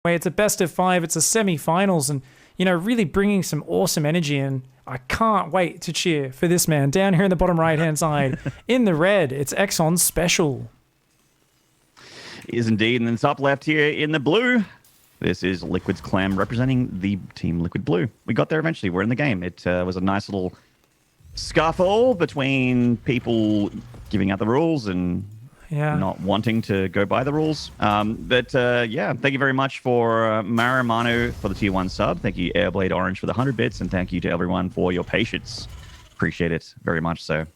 It's a best of 5. It's a semi-finals, and really bringing some awesome energy in. I can't wait to cheer for this man down here in the bottom right-hand side in the red. It's Exxon's special. It is indeed, and then top left here in the blue, this is liquidclem representing the team Liquid Blue. We got there eventually. We're in the game. It was a nice little scuffle between people giving out the rules and not wanting to go by the rules. But thank you very much for Marimano for the tier 1 sub. Thank you, Airblade Orange, for the 100 bits. And thank you to everyone for your patience. Appreciate it very much so.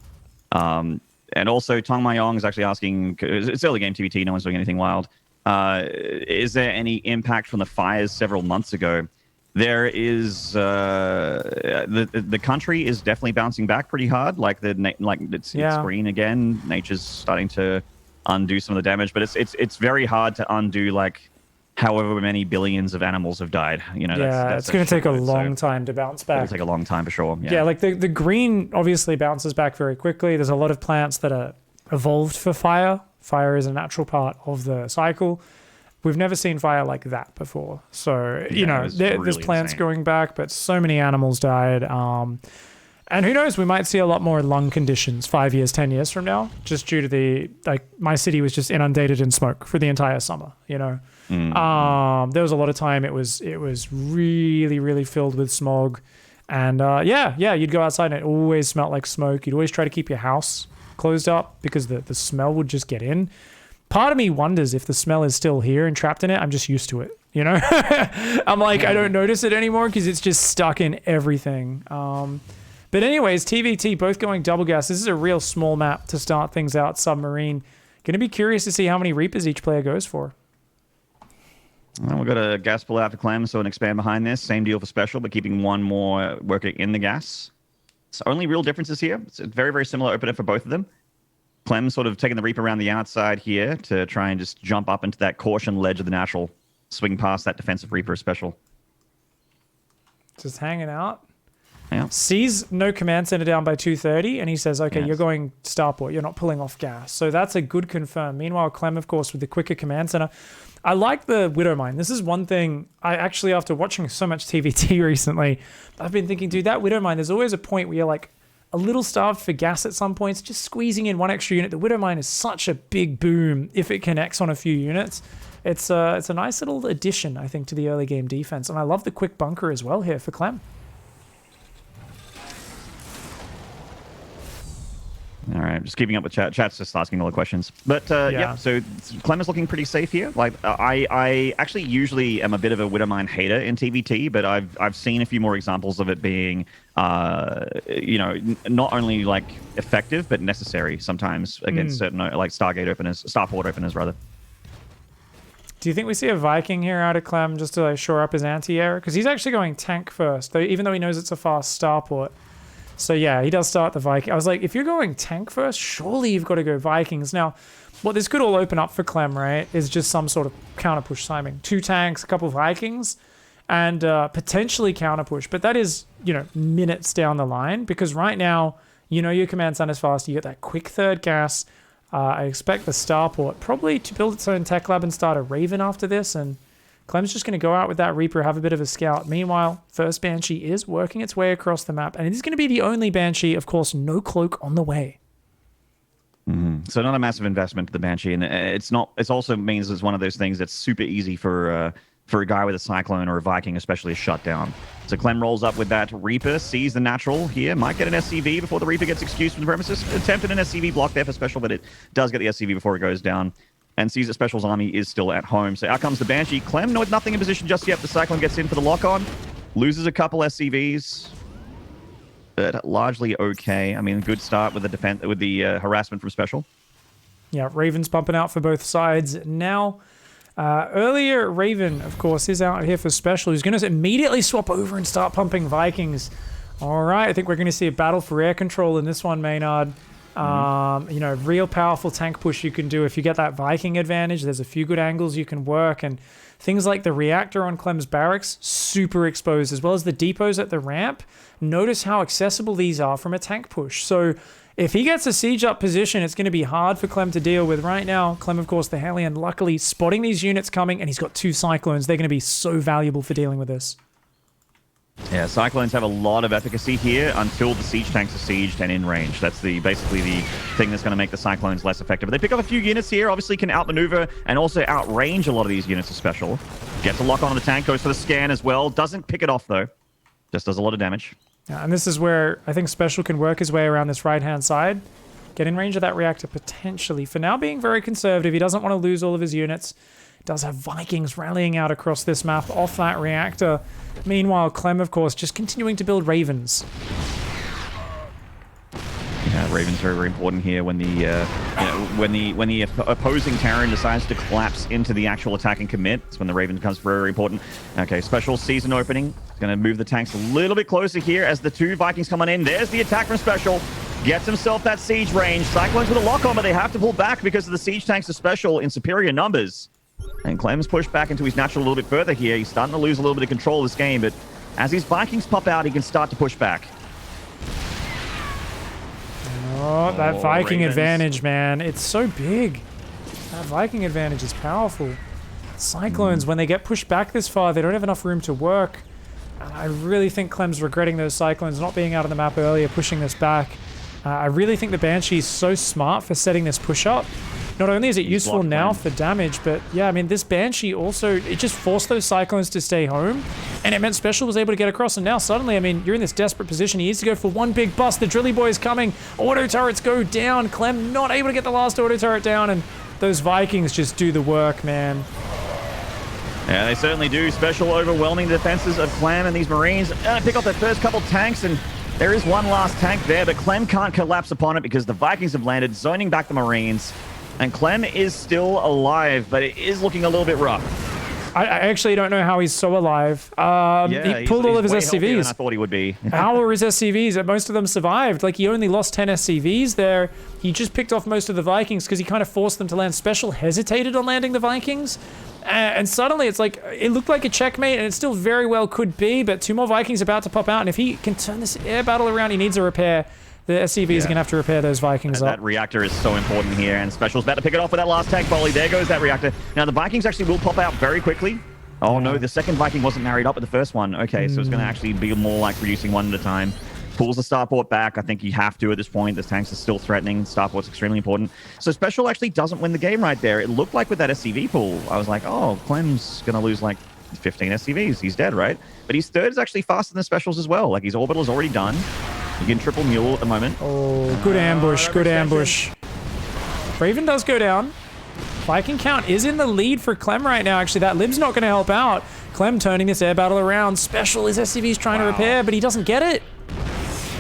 And also, Tong Mayong is actually asking, it's early game TBT, no one's doing anything wild. Is there any impact from the fires several months ago? There is the country is definitely bouncing back pretty hard. Like it's green again. Nature's starting to undo some of the damage, but it's very hard to undo like however many billions of animals have died. It's going to take a long time to bounce back. It'll take a long time for sure. Like the green obviously bounces back very quickly. There's a lot of plants that are evolved for fire. Fire is a natural part of the cycle. We've never seen fire like that before. So, there's plants insane. Going back, but so many animals died. And who knows, we might see a lot more lung conditions 5 years, 10 years from now, just due to my city was just inundated in smoke for the entire summer, There was a lot of time it was really, really filled with smog. And you'd go outside and it always smelled like smoke. You'd always try to keep your house closed up because the smell would just get in. Part of me wonders if the smell is still here and trapped in it. I'm just used to it, I'm like, I don't notice it anymore because it's just stuck in everything. But anyways, TVT, both going double gas. This is a real small map to start things out, submarine. Going to be curious to see how many Reapers each player goes for. Well, we've got a gas pull out for Clem, so an expand behind this. Same deal for special, but keeping one more worker in the gas. It's only real differences here. It's a very, very similar opener for both of them. Clem sort of taking the Reaper around the outside here to try and just jump up into that caution ledge of the natural, swing past that defensive Reaper special. Just hanging out. Yeah. Sees no command center down by 230, and he says, okay, You're going starport. You're not pulling off gas. So that's a good confirm. Meanwhile, Clem, of course, with the quicker command center. I like the Widow Mine. This is one thing I actually, after watching so much TVT recently, I've been thinking, dude, that Widow Mine, there's always a point where you're like a little starved for gas at some points, just squeezing in one extra unit. The Widow Mine is such a big boom if it connects on a few units. It's a nice little addition, I think, to the early game defense. And I love the quick bunker as well here for Clem. All right, just keeping up with chat. Chat's just asking all the questions. But so Clem is looking pretty safe here. Like I actually usually am a bit of a Widowmine hater in TVT, but I've seen a few more examples of it being, not only like effective but necessary sometimes against certain like Starport openers rather. Do you think we see a Viking here out of Clem just to like shore up his anti-air? Because he's actually going tank first, even though he knows it's a fast Starport. So yeah, he does start the Viking. I was like, if you're going tank first, surely you've got to go Vikings. Now, what this could all open up for Clem, right, is just some sort of counter push timing. 2 tanks, a couple of Vikings, and potentially counter push. But that is, minutes down the line, because right now, your command center is fast. You get that quick third gas. I expect the Starport probably to build its own tech lab and start a Raven after this, and Clem's just going to go out with that Reaper, have a bit of a scout. Meanwhile, first Banshee is working its way across the map, and it is going to be the only Banshee. Of course, no cloak on the way. Mm-hmm. So not a massive investment to the Banshee, and it's not. It also means it's one of those things that's super easy for a guy with a Cyclone or a Viking, especially, to shut down. So Clem rolls up with that Reaper, sees the natural here, might get an SCV before the Reaper gets excused from the premises. Attempted an SCV block there for special, but it does get the SCV before it goes down. And sees that Special's army is still at home. So out comes the Banshee. Clem, with nothing in position just yet. The Cyclone gets in for the lock-on. Loses a couple SCVs. But largely okay. I mean, good start with the defense, with the harassment from Special. Yeah, Raven's pumping out for both sides. Now, earlier, Raven, of course, is out here for Special. He's going to immediately swap over and start pumping Vikings. All right, I think we're going to see a battle for air control in this one, Maynard. Real powerful tank push you can do if you get that Viking advantage. There's a few good angles you can work, and things like the reactor on Clem's barracks, super exposed, as well as the depots at the ramp. Notice how accessible these are from a tank push. So If he gets a siege up position, it's going to be hard for Clem to deal with. Right now, Clem, of course, the Hellion, luckily spotting these units coming, and he's got 2 Cyclones. They're going to be so valuable for dealing with this. Yeah, Cyclones have a lot of efficacy here until the siege tanks are sieged and in range. That's basically the thing that's going to make the Cyclones less effective. But they pick up a few units here, obviously can outmaneuver and also outrange a lot of these units of special. Gets a lock on the tank, goes for the scan as well. Doesn't pick it off though. Just does a lot of damage. Yeah, and this is where I think Special can work his way around this right-hand side. Get in range of that reactor potentially. For now, being very conservative. He doesn't want to lose all of his units. Does have Vikings rallying out across this map off that reactor. Meanwhile, Clem, of course, just continuing to build Ravens. Yeah, Ravens very, very important here when the opposing Terran decides to collapse into the actual attack and commit. It's when the Raven becomes very, very important. Okay, Special season opening. Going to move the tanks a little bit closer here as the 2 Vikings come on in. There's the attack from Special. Gets himself that siege range. Cyclones with a lock on, but they have to pull back because of the siege tanks of Special in superior numbers. And Clem's pushed back into his natural a little bit further here. He's starting to lose a little bit of control of this game, but as his Vikings pop out, he can start to push back. Oh, that Viking Ravens. advantage, man. It's so big. That Viking advantage is powerful. Cyclones, when they get pushed back this far, they don't have enough room to work. And I really think Clem's regretting those Cyclones not being out on the map earlier, pushing this back. I really think the Banshee is so smart for setting this push up. Not only is it useful now for damage, but yeah, I mean, this Banshee also, it just forced those Cyclones to stay home, and it meant Special was able to get across, and now suddenly, I mean, you're in this desperate position. He needs to go for one big bust. The Drilly Boy is coming. Auto turrets go down. Clem not able to get the last auto turret down, and those Vikings just do the work, man. Yeah, they certainly do. Special overwhelming the defenses of Clem and these Marines. Pick up their first couple tanks, and there is one last tank there, but Clem can't collapse upon it because the Vikings have landed, zoning back the Marines. And Clem is still alive, but it is looking a little bit rough. I actually don't know how he's so alive. He pulled all of his SCVs. I thought he would be. How are his SCVs? Most of them survived. Like, he only lost 10 SCVs there. He just picked off most of the Vikings because he kind of forced them to land. Special hesitated on landing the Vikings. And suddenly it's like, it looked like a checkmate, and it still very well could be, but 2 more Vikings about to pop out. And if he can turn this air battle around, he needs a repair. The SCVs are going to have to repair those Vikings up. That reactor is so important here, and Special's about to pick it off with that last tank volley. There goes that reactor. Now, the Vikings actually will pop out very quickly. Oh, no, the second Viking wasn't married up with the first one. Okay, so it's going to actually be more like reducing one at a time. Pulls the starport back. I think you have to at this point. The tanks are still threatening. Starport's extremely important. So Special actually doesn't win the game right there. It looked like with that SCV pull, I was like, oh, Clem's going to lose like 15 SCVs. He's dead, right? But his third is actually faster than Special's as well. Like, his orbital is already done. You can triple mule at the moment. Oh, good ambush, good ambush. Raven does go down. Viking count is in the lead for Clem right now. Actually, that Lib's not going to help out. Clem turning this air battle around. Special is SCV's trying to repair, but he doesn't get it.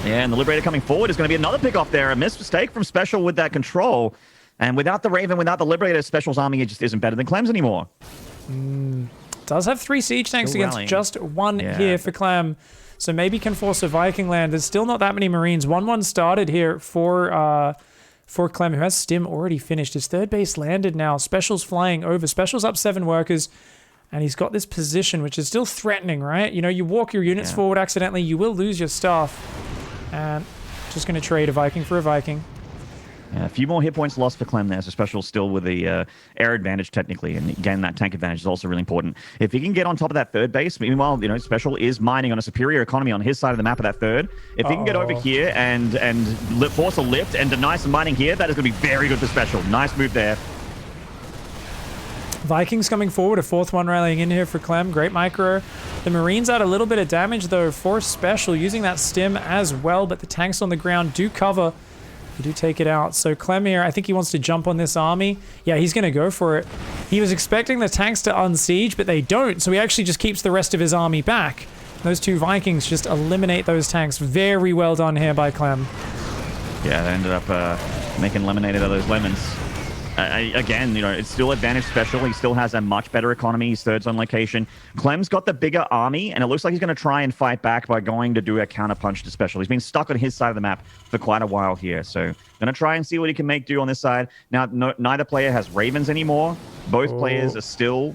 Yeah, and the Liberator coming forward is going to be another pick off there. A mistake from Special with that control. And without the Raven, without the Liberator, Special's army just isn't better than Clem's anymore. Does have 3 siege tanks Still against rallying. just 1 here for Clem. So maybe can force a Viking land. There's still not that many Marines. 1-1 started here for Clem, who has Stim already finished. His third base landed now. Special's flying over. Special's up 7 workers. And he's got this position, which is still threatening, right? You know, you walk your units forward accidentally, you will lose your stuff. And just going to trade a Viking for a Viking. Yeah, a few more hit points lost for Clem there, so Special still with the air advantage technically, and again, that tank advantage is also really important. If he can get on top of that third base, meanwhile, you know, Special is mining on a superior economy on his side of the map of that third. If he can get over here and force a lift and deny some mining here, that is going to be very good for Special. Nice move there. Vikings coming forward, a 4th one rallying in here for Clem. Great micro. The Marines add a little bit of damage, though, for Special, using that stim as well, but the tanks on the ground do cover. They do take it out. So Clem here, I think he wants to jump on this army. Yeah, he's going to go for it. He was expecting the tanks to unsiege, but they don't, so he actually just keeps the rest of his army back. Those 2 Vikings just eliminate those tanks. Very well done here by Clem. Yeah, they ended up making lemonade out of those lemons. Again, you know, it's still advantage Special. He still has a much better economy. He's third on location. Clem's got the bigger army, and it looks like he's going to try and fight back by going to do a counterpunch to Special. He's been stuck on his side of the map for quite a while here, so going to try and see what he can do on this side. Now, neither player has Ravens anymore. Both players are still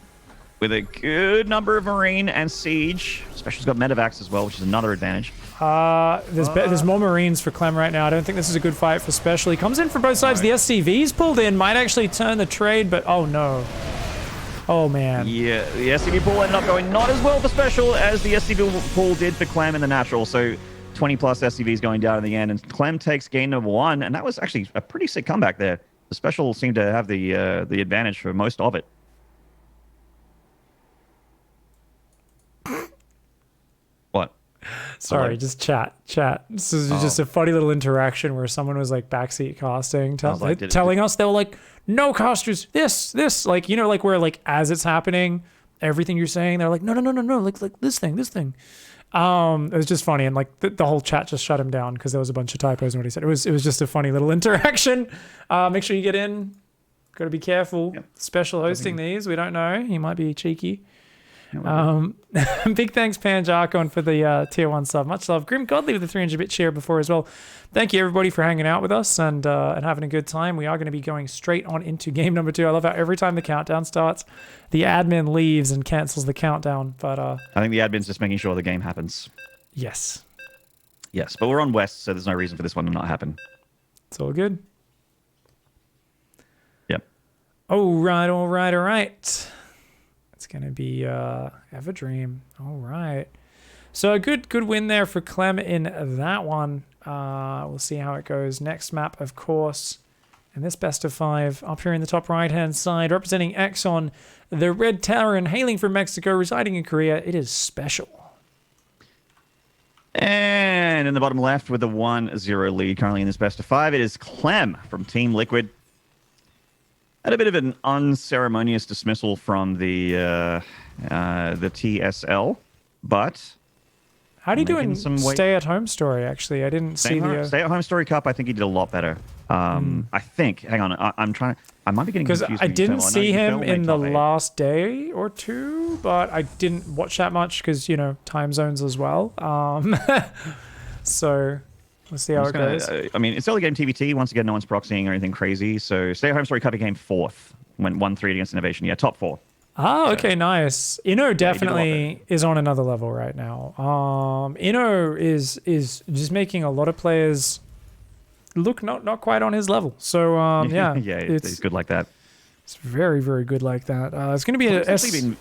with a good number of Marine and Siege. Special's got Medivacs as well, which is another advantage. There's more Marines for Clem right now. I don't think this is a good fight for Special. He comes in from both sides. The SCV's pulled in. Might actually turn the trade, but oh no. Oh man. Yeah, the SCV pool ended up going not as well for Special as the SCV pool did for Clem in the natural. So 20 plus SCVs going down in the end, and Clem takes game number 1, and that was actually a pretty sick comeback there. The Special seemed to have the advantage for most of it. What? Sorry, just chat. This is just a funny little interaction where someone was like backseat casting, telling us, they were like, no casters, this, like, you know, like where like as it's happening, everything you're saying, they're like, no, like this thing. It was just funny, and like the whole chat just shut him down because there was a bunch of typos in what he said. It was just a funny little interaction. Make sure you get in. Got to be careful. Yep. Special hosting these. We don't know. He might be cheeky. Big thanks, Panjarkon, for the tier 1 sub. Much love. Grim Godly with the 300-bit share before as well. Thank you, everybody, for hanging out with us and having a good time. We are going to be going straight on into game number 2. I love how every time the countdown starts, the admin leaves and cancels the countdown. But I think the admin's just making sure the game happens. Yes. Yes, but we're on West, so there's no reason for this one to not happen. It's all good. Yep. All right. It's going to be Everdream. All right. So a good win there for Clem in that one. We'll see how it goes. Next map, of course, in this best of 5, up here in the top right-hand side, representing Exxon, the Red Terran, hailing from Mexico, residing in Korea. It is Special. And in the bottom left with the 1-0 lead currently in this best of 5, it is Clem from Team Liquid. Had a bit of an unceremonious dismissal from the TSL, but how do you do in stay-at-home story? Actually, I didn't see the stay-at-home story cup. I think he did a lot better. I think. Hang on, I'm trying. I might be getting confused because I didn't see him in the last day or two, but I didn't watch that much because time zones as well. So. We'll see how it goes. I mean, it's early game TVT. Once again, no one's proxying or anything crazy. So Stay at Home Story Cup became 4th. Went 1-3 against Innovation. Yeah, top 4. Oh, okay, nice. Inno definitely is on another level right now. Inno is just making a lot of players look not quite on his level. So, yeah. Yeah, he's good like that. It's very, very good like that. It's going to be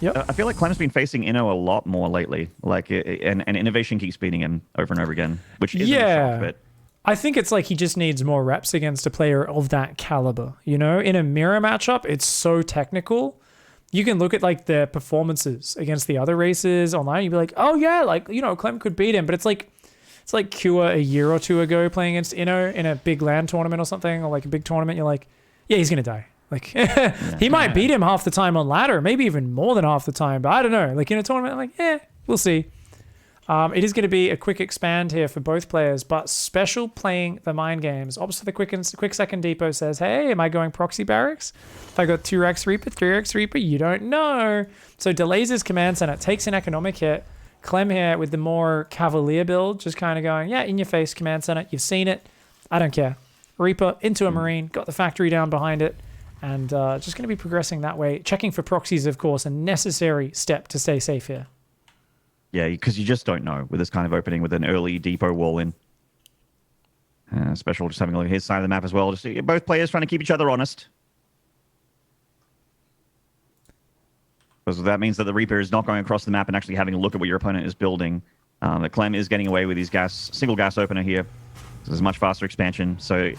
I feel like Clem's been facing Inno a lot more lately. Like, and Innovation keeps beating him over and over again, which isn't a shock, but I think it's like he just needs more reps against a player of that caliber. In a mirror matchup, it's so technical. You can look at like the performances against the other races online. You'd be like, oh yeah, like Clem could beat him, but it's like Kua a year or two ago playing against Inno in a big LAN tournament or something, or like a big tournament. You're like, yeah, he's gonna die. Like he might beat him half the time on ladder, maybe even more than half the time, but I don't know. Like in a tournament, I'm like, we'll see. It is going to be a quick expand here for both players, but Special playing the mind games. Opposite the quick second depot says, hey, am I going proxy barracks? If I got 2x Reaper, 3x Reaper, you don't know. So delays his command center, takes an economic hit. Clem here with the more cavalier build, just kind of going, yeah, in your face command center. You've seen it. I don't care. Reaper into a Marine, got the factory down behind it. And just going to be progressing that way. Checking for proxies, of course, a necessary step to stay safe here. Yeah, because you just don't know with this kind of opening with an early depot wall in. Special just having a look at his side of the map as well. Just both players trying to keep each other honest. Because that means that the Reaper is not going across the map and actually having a look at what your opponent is building. The Clem is getting away with his single gas opener here. So there's much faster expansion. So...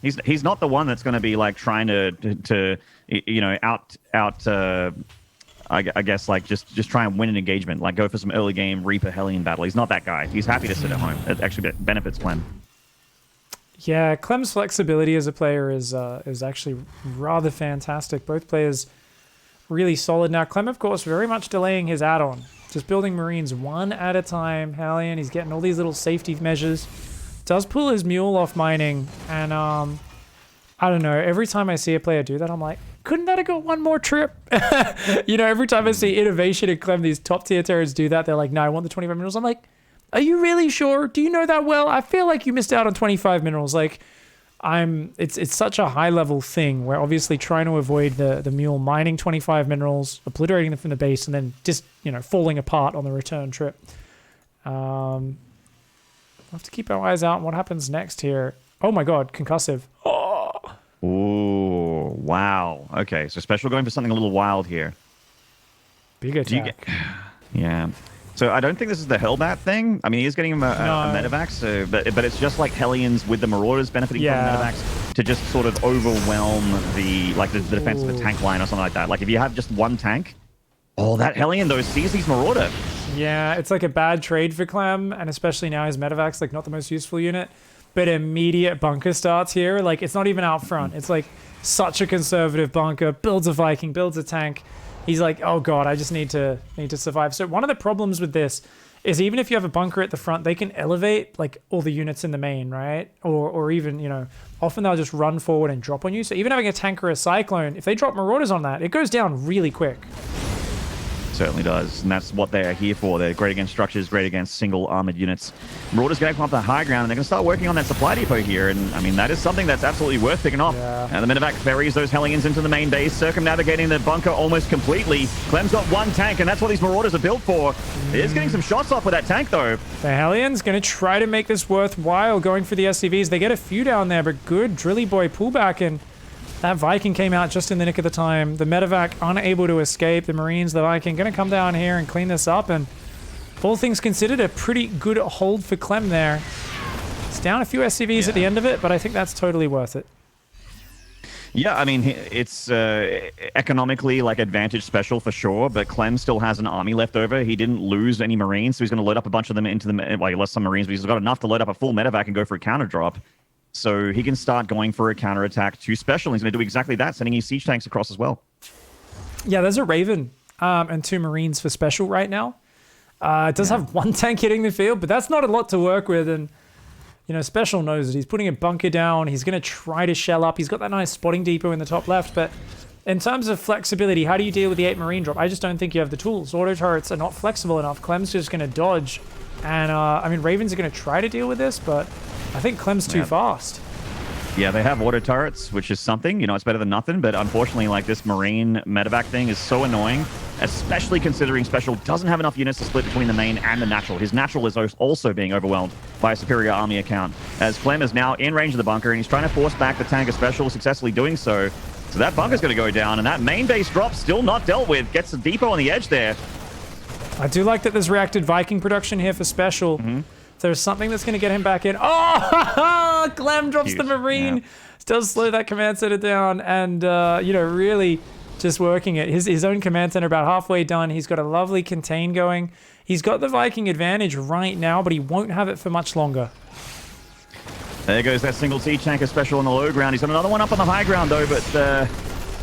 he's not the one that's going to be like trying to I guess like just try and win an engagement, like go for some early game Reaper Hellion battle. He's not that guy. He's happy to sit at home. It actually benefits Clem. Yeah, Clem's flexibility as a player is actually rather fantastic. Both players really solid. Now Clem, of course, very much delaying his add-on, just building Marines one at a time. Hellion, he's getting all these little safety measures. Does pull his mule off mining, and I don't know, every time I see a player do that, I'm like, couldn't that have got one more trip? Every time I see Innovation and Clem, these top tier Terrans do that, they're like, no, I want the 25 minerals. I'm like, are you really sure? Do you know that well? I feel like you missed out on 25 minerals. Like, It's such a high level thing where obviously trying to avoid the mule mining 25 minerals, obliterating them from the base, and then just falling apart on the return trip. We'll have to keep our eyes out on what happens next here. Oh my god, concussive. Oh. Ooh, wow. Okay, so Special going for something a little wild here. Big attack. Yeah. So I don't think this is the Hellbat thing. I mean, he is getting him a medevac, so, but it's just like Hellions with the Marauders benefiting from medevacs to just sort of overwhelm the defense of a tank line or something like that. Like if you have just one tank, that Hellion though sees these Marauder. Yeah, it's like a bad trade for Clem, and especially now his medevac's like not the most useful unit. But immediate bunker starts here. Like it's not even out front. It's like such a conservative bunker. Builds a Viking, builds a tank. He's like, oh god, I just need to survive. So one of the problems with this is even if you have a bunker at the front, they can elevate like all the units in the main, right? Or even, often they'll just run forward and drop on you. So even having a tank or a cyclone, if they drop Marauders on that, it goes down really quick. Certainly does, and that's what they're here for. They're great against structures, great against single armored units. Marauders going to come up the high ground, and they're going to start working on that supply depot here, and I mean, that is something that's absolutely worth picking off. Yeah. And the medevac ferries those Hellions into the main base, circumnavigating the bunker almost completely. Clem's got one tank, and that's what these Marauders are built for. He is getting some shots off with that tank, though. The Hellions going to try to make this worthwhile, going for the SCVs. They get a few down there, but good Drilly Boy pullback, and that Viking came out just in the nick of the time. The medevac unable to escape. The Marines, the Viking, going to come down here and clean this up. And all things considered, a pretty good hold for Clem there. It's down a few SCVs at the end of it, but I think that's totally worth it. Yeah, I mean, it's economically like advantage Special for sure, but Clem still has an army left over. He didn't lose any Marines, so he's going to load up a bunch of them into the... Well, he lost some Marines, but he's got enough to load up a full medevac and go for a counter drop. So he can start going for a counterattack to Special. He's going to do exactly that, sending his siege tanks across as well. Yeah, there's a Raven and 2 Marines for Special right now. It does have 1 tank hitting the field, but that's not a lot to work with. And, Special knows it. He's putting a bunker down. He's going to try to shell up. He's got that nice spotting depot in the top left. But in terms of flexibility, how do you deal with the 8 Marine drop? I just don't think you have the tools. Auto turrets are not flexible enough. Clem's just going to dodge. And, Ravens are going to try to deal with this, but I think Clem's too fast. Yeah, they have auto turrets, which is something. It's better than nothing. But unfortunately, like this Marine medevac thing is so annoying, especially considering Special doesn't have enough units to split between the main and the natural. His natural is also being overwhelmed by a superior army account, as Clem is now in range of the bunker, and he's trying to force back the tank of Special, successfully doing so. So that bunker's going to go down, and that main base drop still not dealt with. Gets the depot on the edge there. I do like that there's reacted Viking production here for Special. There's something that's going to get him back in. Oh, Clem drops the Marine. Yeah. Does slow that command center down, and really just working it. His own command center about halfway done. He's got a lovely contain going. He's got the Viking advantage right now, but he won't have it for much longer. There goes that single siege tanker Special on the low ground. He's got another one up on the high ground though, but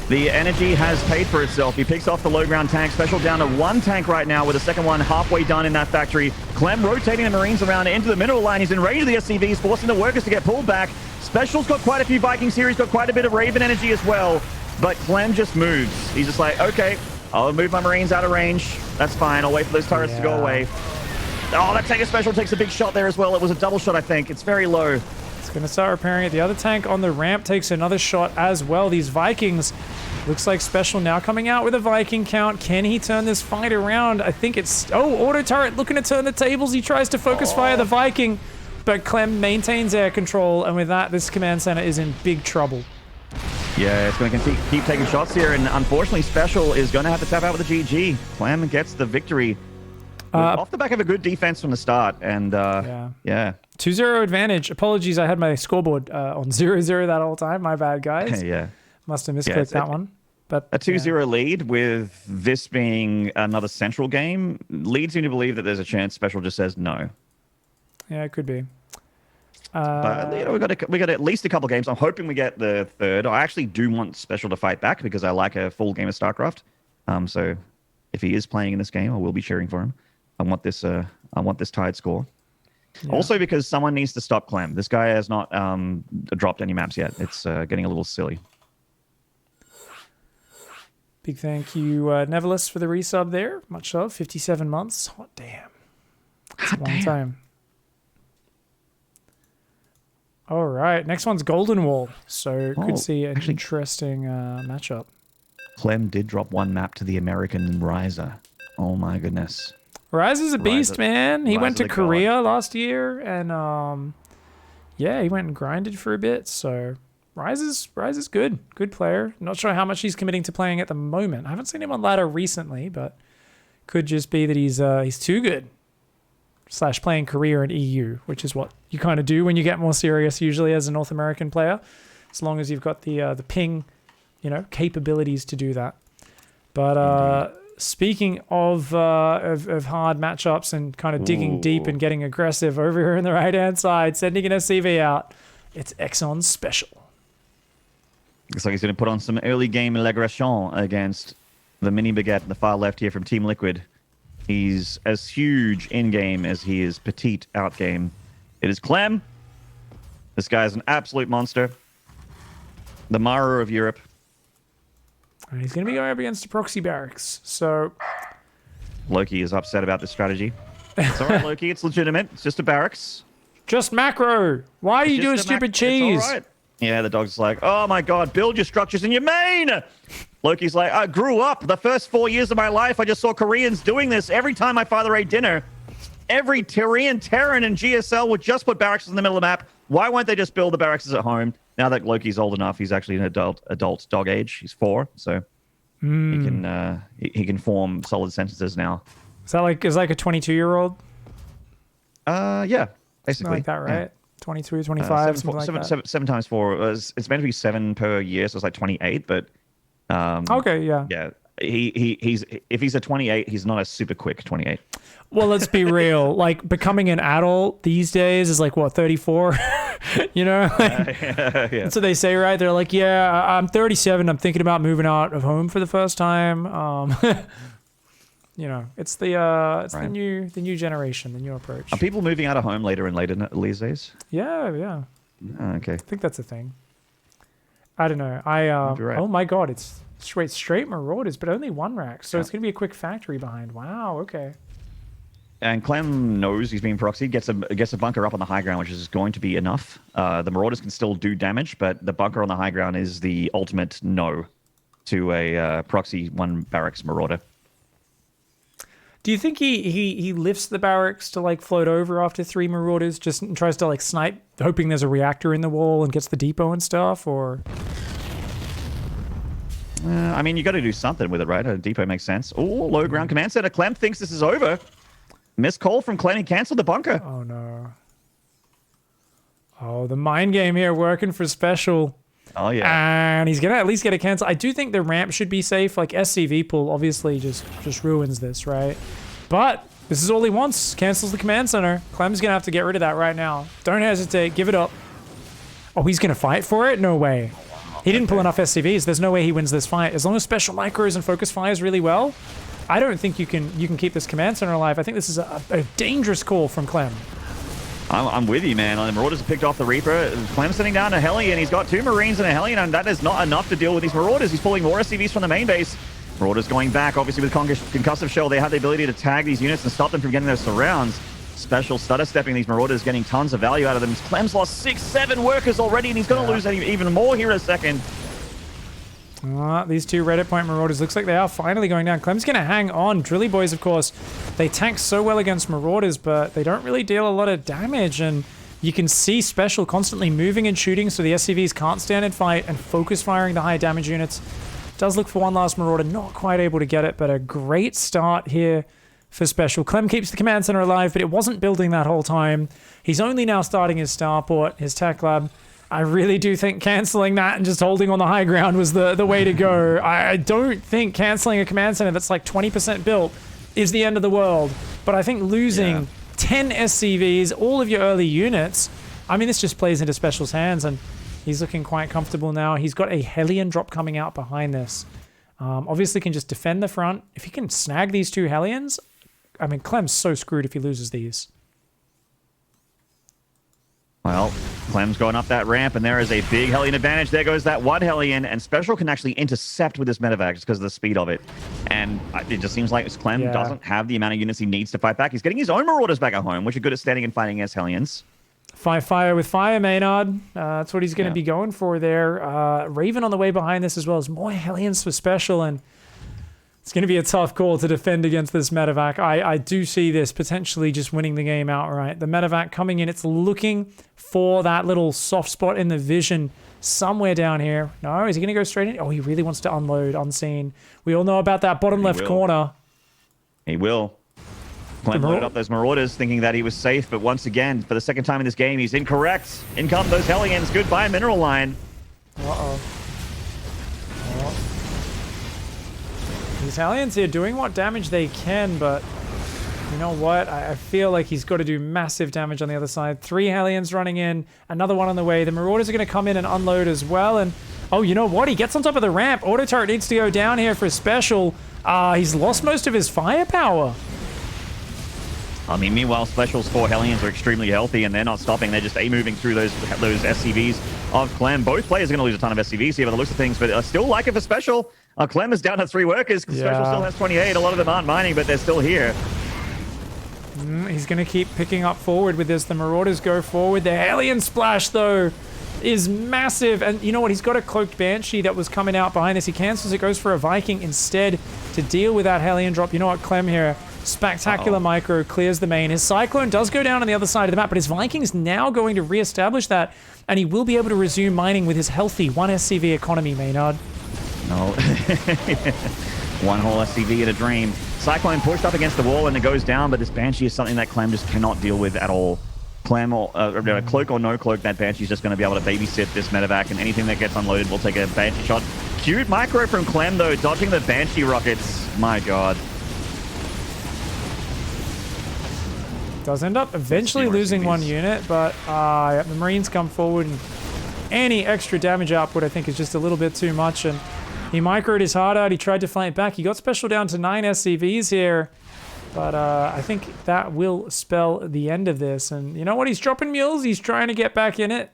the energy has paid for itself. He picks off the low ground tank. Special down to 1 tank right now with the second one halfway done in that factory. Clem rotating the Marines around into the mineral line. He's in range of the SCVs, forcing the workers to get pulled back. Special's got quite a few Vikings here. He's got quite a bit of Raven energy as well. But Clem just moves. He's just like, okay, I'll move my Marines out of range. That's fine. I'll wait for those turrets to go away. Oh, that tank of Special takes a big shot there as well. It was a double shot, I think. It's very low. It's going to start repairing it. The other tank on the ramp takes another shot as well. These Vikings... Looks like Special now coming out with a Viking count. Can he turn this fight around? I think it's... Oh, auto turret looking to turn the tables. He tries to focus fire the Viking, but Clem maintains air control, and with that, this command center is in big trouble. Yeah, it's going to keep taking shots here, and unfortunately, Special is going to have to tap out with a GG. Clem gets the victory off the back of a good defense from the start, and yeah. 2-0 advantage. Apologies, I had my scoreboard on 0-0 that whole time. My bad, guys. Yeah. Must have misclicked that one. But a 2-0 lead with this being another central game leads you to believe that there's a chance Special just says no. Yeah, it could be. But we got at least a couple games. I'm hoping we get the third. I actually do want Special to fight back because I like a full game of StarCraft. So if he is playing in this game, I will be cheering for him. I want this tied score. Yeah. Also because someone needs to stop Clem. This guy has not dropped any maps yet. It's getting a little silly. Big thank you, Neverless, for the resub there. Much love. 57 months. Hot damn. That's a long time. All right, next one's Golden Wall. So could see an actually- interesting matchup. Clem did drop one map to the American Riser. Oh my goodness. Rise is a beast, Rise- man. He Rise went is to a god. Korea last year, and yeah, he went and grinded for a bit. So Rise is good. Good player. Not sure how much he's committing to playing at the moment. I haven't seen him on ladder recently, but could just be that he's too good. / playing Korea and EU, which is what you kind of do when you get more serious usually as a North American player, as long as you've got the ping, capabilities to do that. But speaking of hard matchups and kind of digging deep and getting aggressive over here on the right-hand side, sending an SCV out, it's Exxon's special. Looks like he's going to put on some early game aggression against the mini baguette in the far left here from Team Liquid. He's as huge in-game as he is petite out-game. It is Clem. This guy is an absolute monster. The Mara of Europe. And he's going to be going up against a proxy barracks. So Loki is upset about this strategy. It's all right, Loki. It's legitimate. It's just a barracks. just macro. Why are you doing Just a stupid It's cheese? all right. Yeah, the dog's like, oh my god, build your structures in your main. Loki's like, I grew up. The first 4 years of my life, I just saw Koreans doing this every time my father ate dinner. Every Tyrian, Terran, and GSL would just put barracks in the middle of the map. Why won't they just build the barracks at home? Now that Loki's old enough, he's actually an adult dog age. He's 4, so he can form solid sentences now. Is that like a 22-year-old? Yeah, basically. Something like that, right? Yeah. 22, 25, something like that. Seven times 4. It's meant to be 7 per year, so it's like 28. But Okay, yeah. yeah, he's if he's a 28, he's not a super quick 28. Well, let's be real. Like, becoming an adult these days is like, what, 34? You know? Yeah. That's what they say, right? They're like, yeah, I'm 37. I'm thinking about moving out of home for the first time. It's the new generation, the new approach. Are people moving out of home later and later these days? Yeah. Oh, okay. I think that's a thing. I don't know. You're right. Oh my god, it's straight Marauders, but only 1 rack. So it's going to be a quick factory behind. Wow, okay. And Clem knows he's being proxied, gets a bunker up on the high ground, which is going to be enough. The Marauders can still do damage, but the bunker on the high ground is the ultimate no to a proxy 1 barracks Marauder. Do you think he lifts the barracks to like float over after 3 Marauders, just tries to like snipe, hoping there's a reactor in the wall and gets the depot and stuff, or? I mean, you got to do something with it, right? A depot makes sense. Oh, low ground command center. Clem thinks this is over. Missed call from Clem. He canceled the bunker. Oh no. Oh, the mind game here working for special. Oh yeah. And he's gonna at least get a cancel. I do think the ramp should be safe. Like SCV pull obviously just ruins this, right? But this is all he wants. Cancels the command center. Clem's gonna have to get rid of that right now. Don't hesitate. Give it up. Oh, he's gonna fight for it? No way. He didn't pull enough SCVs. There's no way he wins this fight. As long as special micros and focus fires really well, I don't think you can keep this command center alive. I think this is a dangerous call from Clem. I'm with you, man. The Marauders have picked off the Reaper. Clem's sitting down a Hellion. He's got 2 Marines and a Hellion, and that is not enough to deal with these Marauders. He's pulling more SCVs from the main base. Marauders going back, obviously with Concussive Shell. They have the ability to tag these units and stop them from getting their surrounds. Special stutter stepping these Marauders, getting tons of value out of them. Clem's lost 6-7 workers already, and he's going to lose even more here in a second. These 2 Reddit point Marauders looks like they are finally going down. Clem's going to hang on. Drilly Boys, of course, they tank so well against Marauders, but they don't really deal a lot of damage, and you can see Special constantly moving and shooting, so the SCVs can't stand and fight, and focus firing the high damage units. Does look for one last Marauder, not quite able to get it, but a great start here for Special. Clem keeps the command center alive, but it wasn't building that whole time. He's only now starting his starport, his tech lab. I really do think cancelling that and just holding on the high ground was the way to go. I don't think cancelling a command center that's like 20% built is the end of the world. But I think losing 10 SCVs, all of your early units, I mean, this just plays into Special's hands, and he's looking quite comfortable now. He's got a Hellion drop coming out behind this. Obviously can just defend the front. If he can snag these 2 Hellions, I mean, Clem's so screwed if he loses these. Well, Clem's going up that ramp, and there is a big Hellion advantage. There goes that 1 Hellion, and Special can actually intercept with this medevac just because of the speed of it. And it just seems like Clem doesn't have the amount of units he needs to fight back. He's getting his own Marauders back at home, which are good at standing and fighting against Hellions. Fight fire with fire, Maynard. That's what he's going to be going for there. Raven on the way behind this as well. As more Hellions for special, and it's going to be a tough call to defend against this medevac. I do see this potentially just winning the game outright. The medevac coming in, it's looking for that little soft spot in the vision somewhere down here. No, is he going to go straight in? Oh, he really wants to unload unseen. We all know about that bottom left corner. He will. Clem loaded up those Marauders thinking that he was safe, but once again, for the second time in this game, he's incorrect. In come those Hellions. Goodbye, Mineral Line. Uh-oh. These Hellions here doing what damage they can, but you know what? I feel like he's got to do massive damage on the other side. 3 Hellions running in, another one on the way. The Marauders are going to come in and unload as well, and oh, you know what? He gets on top of the ramp. Auto turret needs to go down here for a special. He's lost most of his firepower. I mean, meanwhile, Special's 4 Hellions are extremely healthy, and they're not stopping. They're just A-moving through those SCVs of Clem. Both players are going to lose a ton of SCVs here by the looks of things, but still like it for Special. Clem is down to 3 workers. Special still has 28. A lot of them aren't mining, but they're still here. He's going to keep picking up forward with this. The Marauders go forward. The Hellion splash, though, is massive. And you know what? He's got a cloaked Banshee that was coming out behind this. He cancels it, goes for a Viking instead to deal with that Hellion drop. You know what? Clem here, spectacular micro, clears the main. His Cyclone does go down on the other side of the map, but his Viking's now going to reestablish that, and he will be able to resume mining with his healthy 1 SCV economy, Maynard. No. One whole SCV in a dream. Cyclone pushed up against the wall and it goes down, but this Banshee is something that Clem just cannot deal with at all. Clem, or cloak or no cloak, that Banshee's just going to be able to babysit this medevac, and anything that gets unloaded will take a Banshee shot. Cute micro from Clem, though, dodging the Banshee rockets. My God. Does end up eventually losing 1 unit, but the Marines come forward, and any extra damage output I think is just a little bit too much, and he microed his heart out. He tried to flank back. He got special down to 9 SCVs here, but I think that will spell the end of this. And you know what? He's dropping mules. He's trying to get back in it,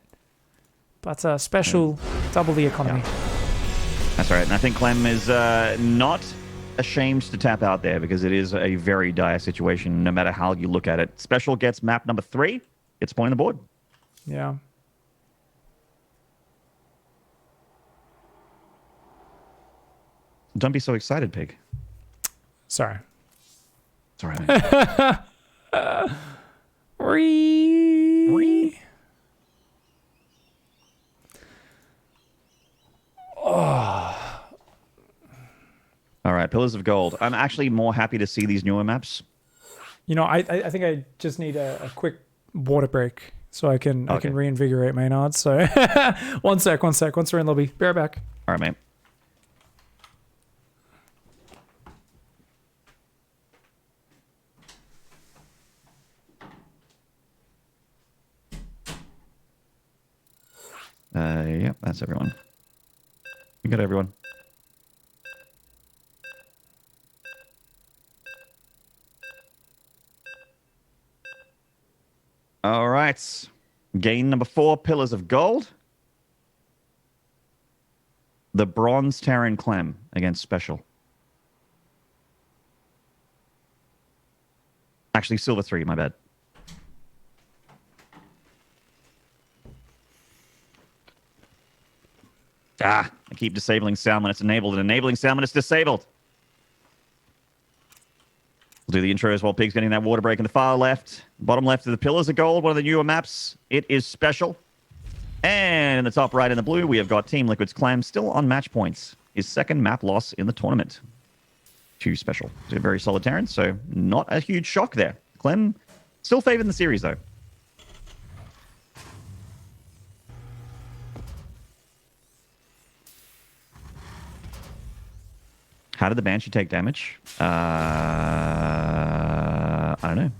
but special double the economy. Yeah. That's right, and I think Clem is not ashamed to tap out there because it is a very dire situation no matter how you look at it. Special gets map number 3. It's a point on the board. Yeah. Don't be so excited, Pig. Sorry. It's all right. Wee. Oh. All right, Pillars of Gold. I'm actually more happy to see these newer maps. You know, I think I just need a quick water break so I can reinvigorate Maynard. So one sec. Once we're in lobby, be right back. All right, mate. Yep, that's everyone. We got everyone. All right. Game number 4, Pillars of Gold. The Bronze Terran Clem against Special. Actually, Silver 3, my bad. I keep disabling sound when it's enabled, and enabling sound when it's disabled. We'll do the intros while Pig's getting that water break in the far left. Bottom left of the Pillars of Gold, one of the newer maps. It is Special. And in the top right in the blue, we have got Team Liquid's Clem still on match points. His second map loss in the tournament. 2 Special. So very solid Terran, so not a huge shock there. Clem still favored in the series, though. How did the Banshee take damage? I don't know.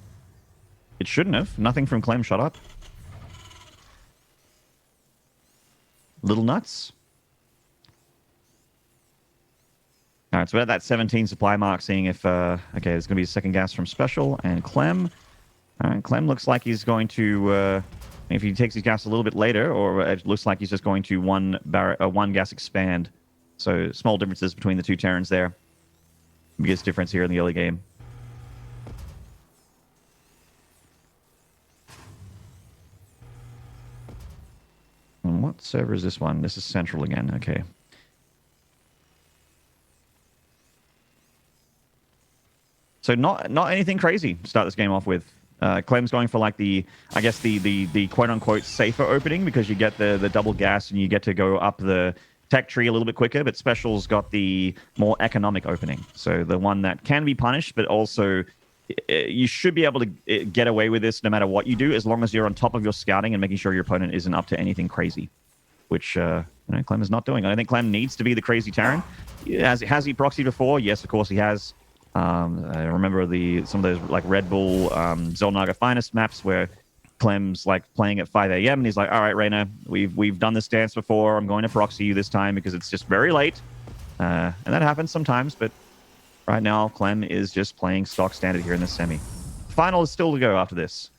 It shouldn't have. Nothing from Clem shot up. Little nuts. All right, so we're at that 17 supply mark, seeing if... okay, there's going to be a second gas from Special and Clem. All right, Clem looks like he's going to... if he takes his gas a little bit later, or it looks like he's just going to one gas expand. So small differences between the two Terrans there. Biggest difference here in the early game. What server is this one? This is Central again. Okay. So not anything crazy to start this game off with. Clem's going for like the quote unquote safer opening because you get the double gas and you get to go up the tech tree a little bit quicker, but Special's got the more economic opening. So the one that can be punished, but also you should be able to get away with this no matter what you do, as long as you're on top of your scouting and making sure your opponent isn't up to anything crazy, which Clem is not doing. I don't think Clem needs to be the crazy Terran. Has he proxied before? Yes, of course he has. I remember some of those like Red Bull Zolnaga Finest maps where Clem's like playing at 5 a.m. and he's like, all right, Reyna, we've done this dance before. I'm going to proxy you this time because it's just very late. And that happens sometimes, but right now Clem is just playing stock standard here in the semi. Final is still to go after this.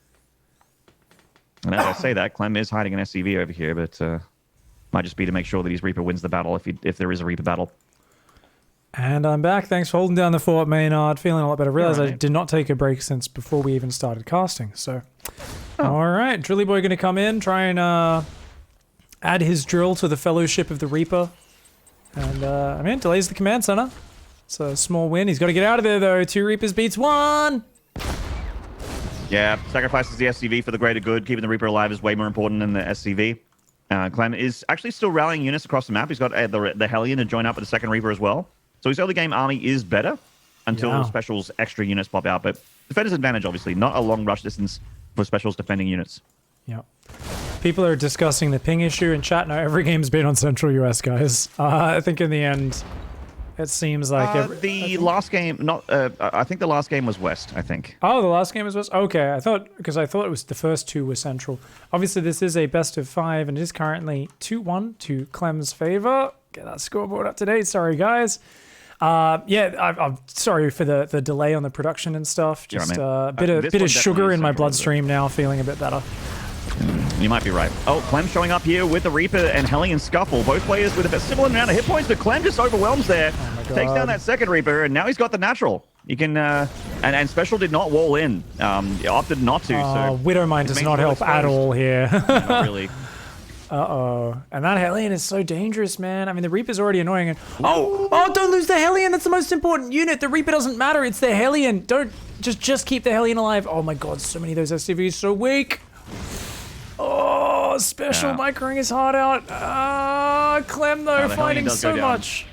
And as I say that, Clem is hiding an SCV over here, but might just be to make sure that his Reaper wins the battle if there is a Reaper battle. And I'm back. Thanks for holding down the fort, Maynard. Feeling a lot better. Realized I did not take a break since before we even started casting. So, all right. Drilly Boy going to come in, try and add his drill to the Fellowship of the Reaper. And, delays the command center. It's a small win. He's got to get out of there, though. 2 Reapers beats 1. Yeah, sacrifices the SCV for the greater good. Keeping the Reaper alive is way more important than the SCV. Clem is actually still rallying units across the map. He's got the Hellion to join up with the second Reaper as well. So his early game army is better until Special's extra units pop out. But defender's advantage, obviously. Not a long rush distance for Special's defending units. Yeah. People are discussing the ping issue in chat. No, every game's been on Central US, guys. I think in the end, it seems like... I think the last game was West, I think. Oh, the last game was West? Okay, because I thought it was the first 2 were Central. Obviously, this is a best of 5, and it is currently 2-1 to Clem's favor. Get that scoreboard up to date. Sorry, guys. I'm sorry for the delay on the production and stuff. Just a bit of sugar in my bloodstream now, feeling a bit better. You might be right. Oh, Clem showing up here with the Reaper and Hellion Scuffle. Both players with a similar amount of hit points, but Clem just overwhelms there. Oh my God. Takes down that second Reaper, and now he's got the natural. You can, and Special did not wall in. Opted not to. So Widowmine does not help at all here. Not really. Uh-oh. And that Hellion is so dangerous, man. I mean, the Reaper's already annoying. And oh, don't lose the Hellion. That's the most important unit. The Reaper doesn't matter. It's the Hellion. Don't just keep the Hellion alive. Oh my God, so many of those SCVs so weak. Oh, Special microing his heart out. Clem, though, fighting so much.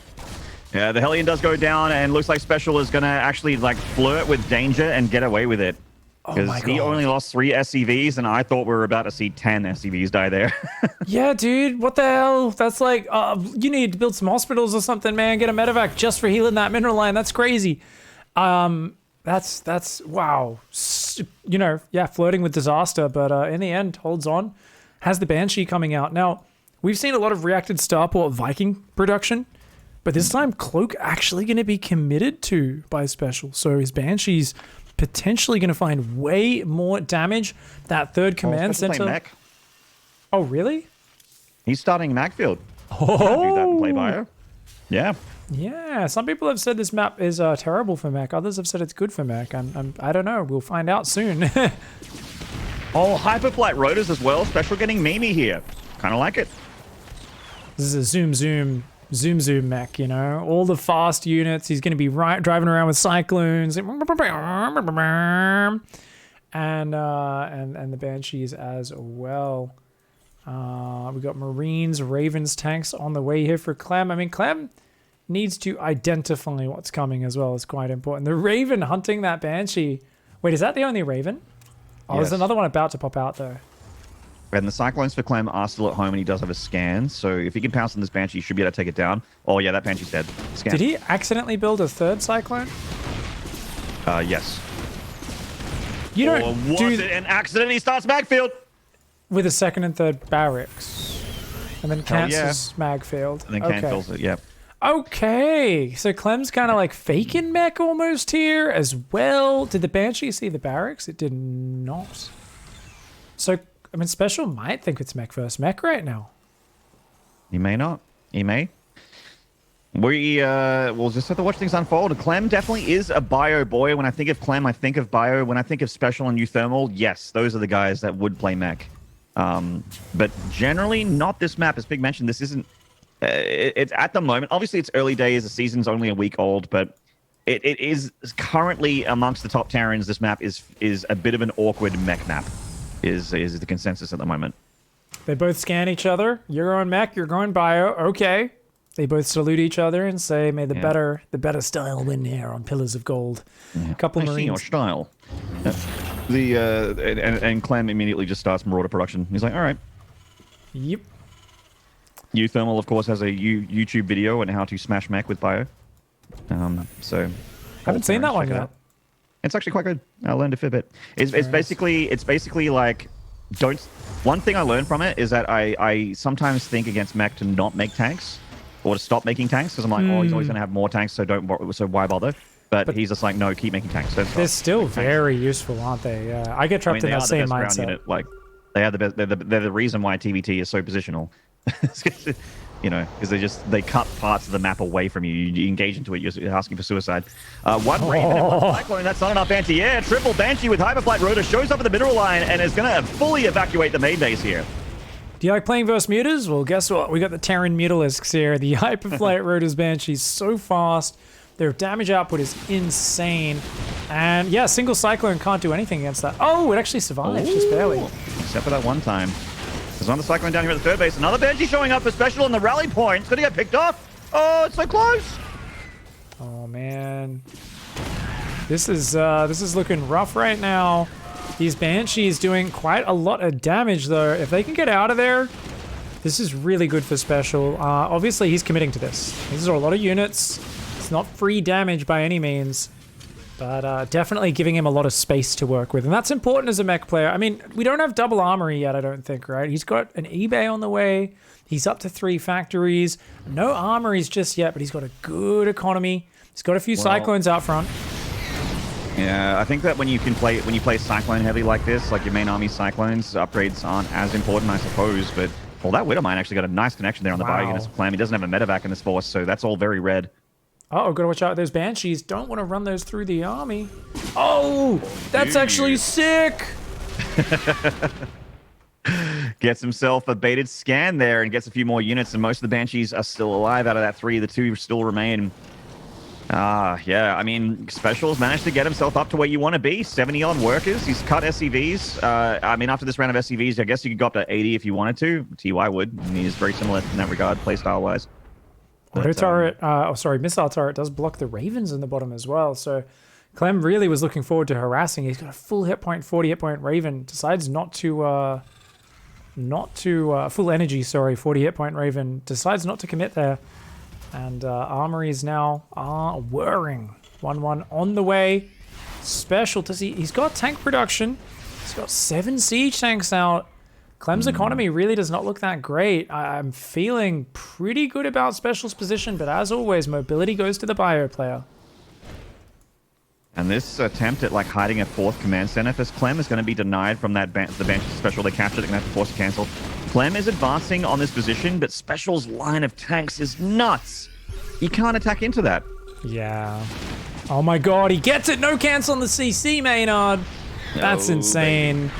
Yeah, the Hellion does go down, and looks like Special is going to actually like flirt with danger and get away with it. Because he only lost 3 SCVs, and I thought we were about to see 10 SCVs die there. Yeah, dude, what the hell? That's like, you need to build some hospitals or something, man. Get a medevac just for healing that mineral line. That's crazy. That's wow. Flirting with disaster, but in the end, holds on. Has the Banshee coming out. Now, we've seen a lot of reacted Starport Viking production, but this time Cloak actually going to be committed to by Special. So his Banshee's potentially going to find way more damage. That third command center. Mech. Oh, really? He's starting Macfield. Oh. Do that and play bio. Yeah. Yeah, some people have said this map is terrible for mech. Others have said it's good for mech. I don't know. We'll find out soon. Oh, Hyperflight Rotors as well. Special getting Mimi here. Kind of like it. This is a zoom mech, you know. All the fast units. He's going to be driving around with cyclones. And the Banshees as well. We got Marines, Ravens, tanks on the way here for Clem. I mean, Clem needs to identify what's coming as well. It's quite important. The Raven hunting that Banshee. Wait, is that the only Raven? Oh, yes. There's another one about to pop out, though. And the Cyclones for Clem are still at home, and he does have a scan. So if he can pounce on this Banshee, he should be able to take it down. Oh, yeah, that Banshee's dead. Scan. Did he accidentally build a third Cyclone? Yes. You don't or was it an accident? He starts Magfield. With a second and third barracks. And then cancels Magfield. And then cancels it, yeah. Okay, so Clem's kind of like faking mech almost here as well. Did the Banshee see the barracks? It did not. So, I mean, Special might think it's mech versus mech right now. He may not. He may. We'll just have to watch things unfold. Clem definitely is a bio boy. When I think of Clem, I think of bio. When I think of Special and Euthermal, yes, those are the guys that would play mech. But generally, not this map. As Pig mentioned, this isn't. It's at the moment. Obviously, it's early days. The season's only a week old, but it is currently amongst the top Terrans. This map is a bit of an awkward mech map. Is the consensus at the moment? They both scan each other. You're on mech. You're going bio. Okay. They both salute each other and say, "May the better style win here on Pillars of Gold." A couple I see Marines. your style. And Clem immediately just starts Marauder production. He's like, "All right." Yep. Thermal, of course, has a YouTube video on how to smash mech with bio. So Haven't seen that one yet. It's actually quite good. I learned a fair bit. It's basically like one thing I learned from it is that I sometimes think against mech to not make tanks or to stop making tanks because I'm like, oh, he's always going to have more tanks, so why bother? But he's just like, no, keep making tanks. They're still very useful, aren't they? Yeah, I get trapped in that same mindset. Unit. Like they are the best. They're the reason why TBT is so positional. Because they cut parts of the map away from you. You engage into it, you're asking for suicide. One Raven and one Cyclone, that's not enough anti-air. Triple Banshee with Hyperflight Rotor shows up at the mineral line and is going to fully evacuate the main base here. Do you like playing versus mutas? Well, guess what? We got the Terran Mutalisks here. The Hyperflight Rotors Banshees so fast. Their damage output is insane. And yeah, single Cyclone can't do anything against that. Oh, it actually survived, just barely. Except for that one time. There's another Cyclone down here at the third base. Another Banshee showing up for special on the rally point. It's going to get picked off. Oh, it's so close. Oh, man. This is looking rough right now. These Banshees doing quite a lot of damage, though. If they can get out of there, this is really good for special. Obviously, he's committing to this. These are a lot of units. It's not free damage by any means. But definitely giving him a lot of space to work with. And that's important as a mech player. I mean, we don't have double armory yet, I don't think, right? He's got an eBay on the way. He's up to 3 factories. No armories just yet, but he's got a good economy. He's got a few Cyclones out front. Yeah, I think that when you play Cyclone heavy like this, like your main army Cyclones, upgrades aren't as important, I suppose. But, well, that Widowmine actually got a nice connection there on the bio units of Clem. He doesn't have a medevac in this force, so that's all very red. Oh, gotta watch out. Those Banshees. Don't want to run those through the army. Oh, that's actually sick. Gets himself a baited scan there and gets a few more units, and most of the Banshees are still alive. Out of that 3, the 2 still remain. Yeah, I mean, Special's managed to get himself up to where you want to be. 70 on workers. He's cut SCVs. I mean, after this round of SCVs, I guess you could go up to 80 if you wanted to. TY would. I mean, he's very similar in that regard, playstyle-wise. Auto turret, missile turret does block the Ravens in the bottom as well. So Clem really was looking forward to harassing. He's got a full hit point, 40 hit point Raven. Decides not to full energy, sorry, 40 hit point Raven. Decides not to commit there. And armories now are whirring. 1-1 on the way. Special to see. He's got tank production. He's got 7 siege tanks out. Clem's economy really does not look that great. I'm feeling pretty good about Special's position, but as always, mobility goes to the bio player. And this attempt at like hiding a 4th command center for Clem is going to be denied from the Banshee Special they captured. They're going to have to force it cancel. Clem is advancing on this position, but Special's line of tanks is nuts. You can't attack into that. Yeah. Oh my god, he gets it! No cancel on the CC, Maynard! That's insane. Baby.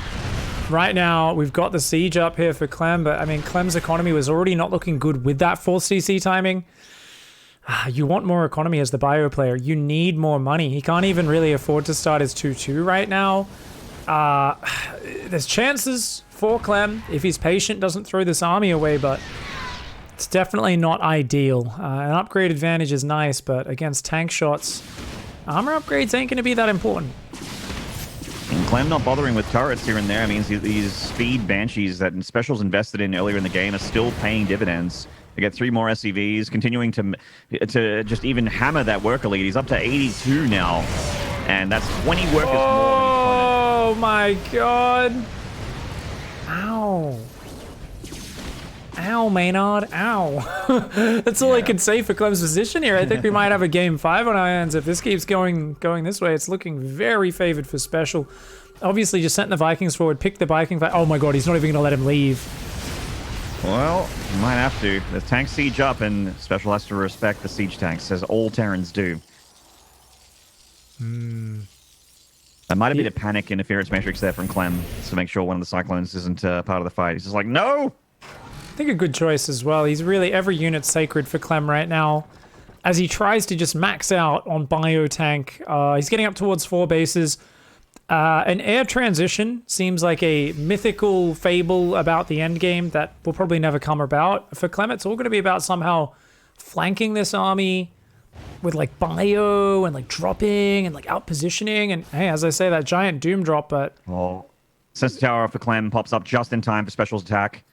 Right now, we've got the siege up here for Clem, but I mean, Clem's economy was already not looking good with that 4th CC timing. You want more economy as the bio player. You need more money. He can't even really afford to start his 2-2 right now. There's chances for Clem if he's patient, doesn't throw this army away, but it's definitely not ideal. An upgrade advantage is nice, but against tank shots, armor upgrades ain't going to be that important. And Clem not bothering with turrets here and there means these speed Banshees that Special's invested in earlier in the game are still paying dividends. They get 3 more SCVs, continuing to just even hammer that worker lead. He's up to 82 now, and that's 20 workers more. Oh my god! Ow! Ow, Maynard! Ow! That's all I can say for Clem's position here. I think we might have a game 5 on our hands if this keeps going this way. It's looking very favored for Special. Obviously, just sent the Vikings forward, picked the Viking. Oh my god, he's not even going to let him leave. Well, you might have to. The tank siege up, and Special has to respect the siege tanks, as all Terrans do. There might have been a panic interference matrix there from Clem to make sure one of the Cyclones isn't part of the fight. He's just like, no! I think a good choice as well. He's really, every unit's sacred for Clem right now. As he tries to just max out on bio tank, he's getting up towards 4 bases. An air transition seems like a mythical fable about the end game that will probably never come about. For Clem, it's all going to be about somehow flanking this army with like bio and like dropping and like out positioning. And hey, as I say, that giant doom drop, but Sensor Tower for Clem pops up just in time for Special's attack.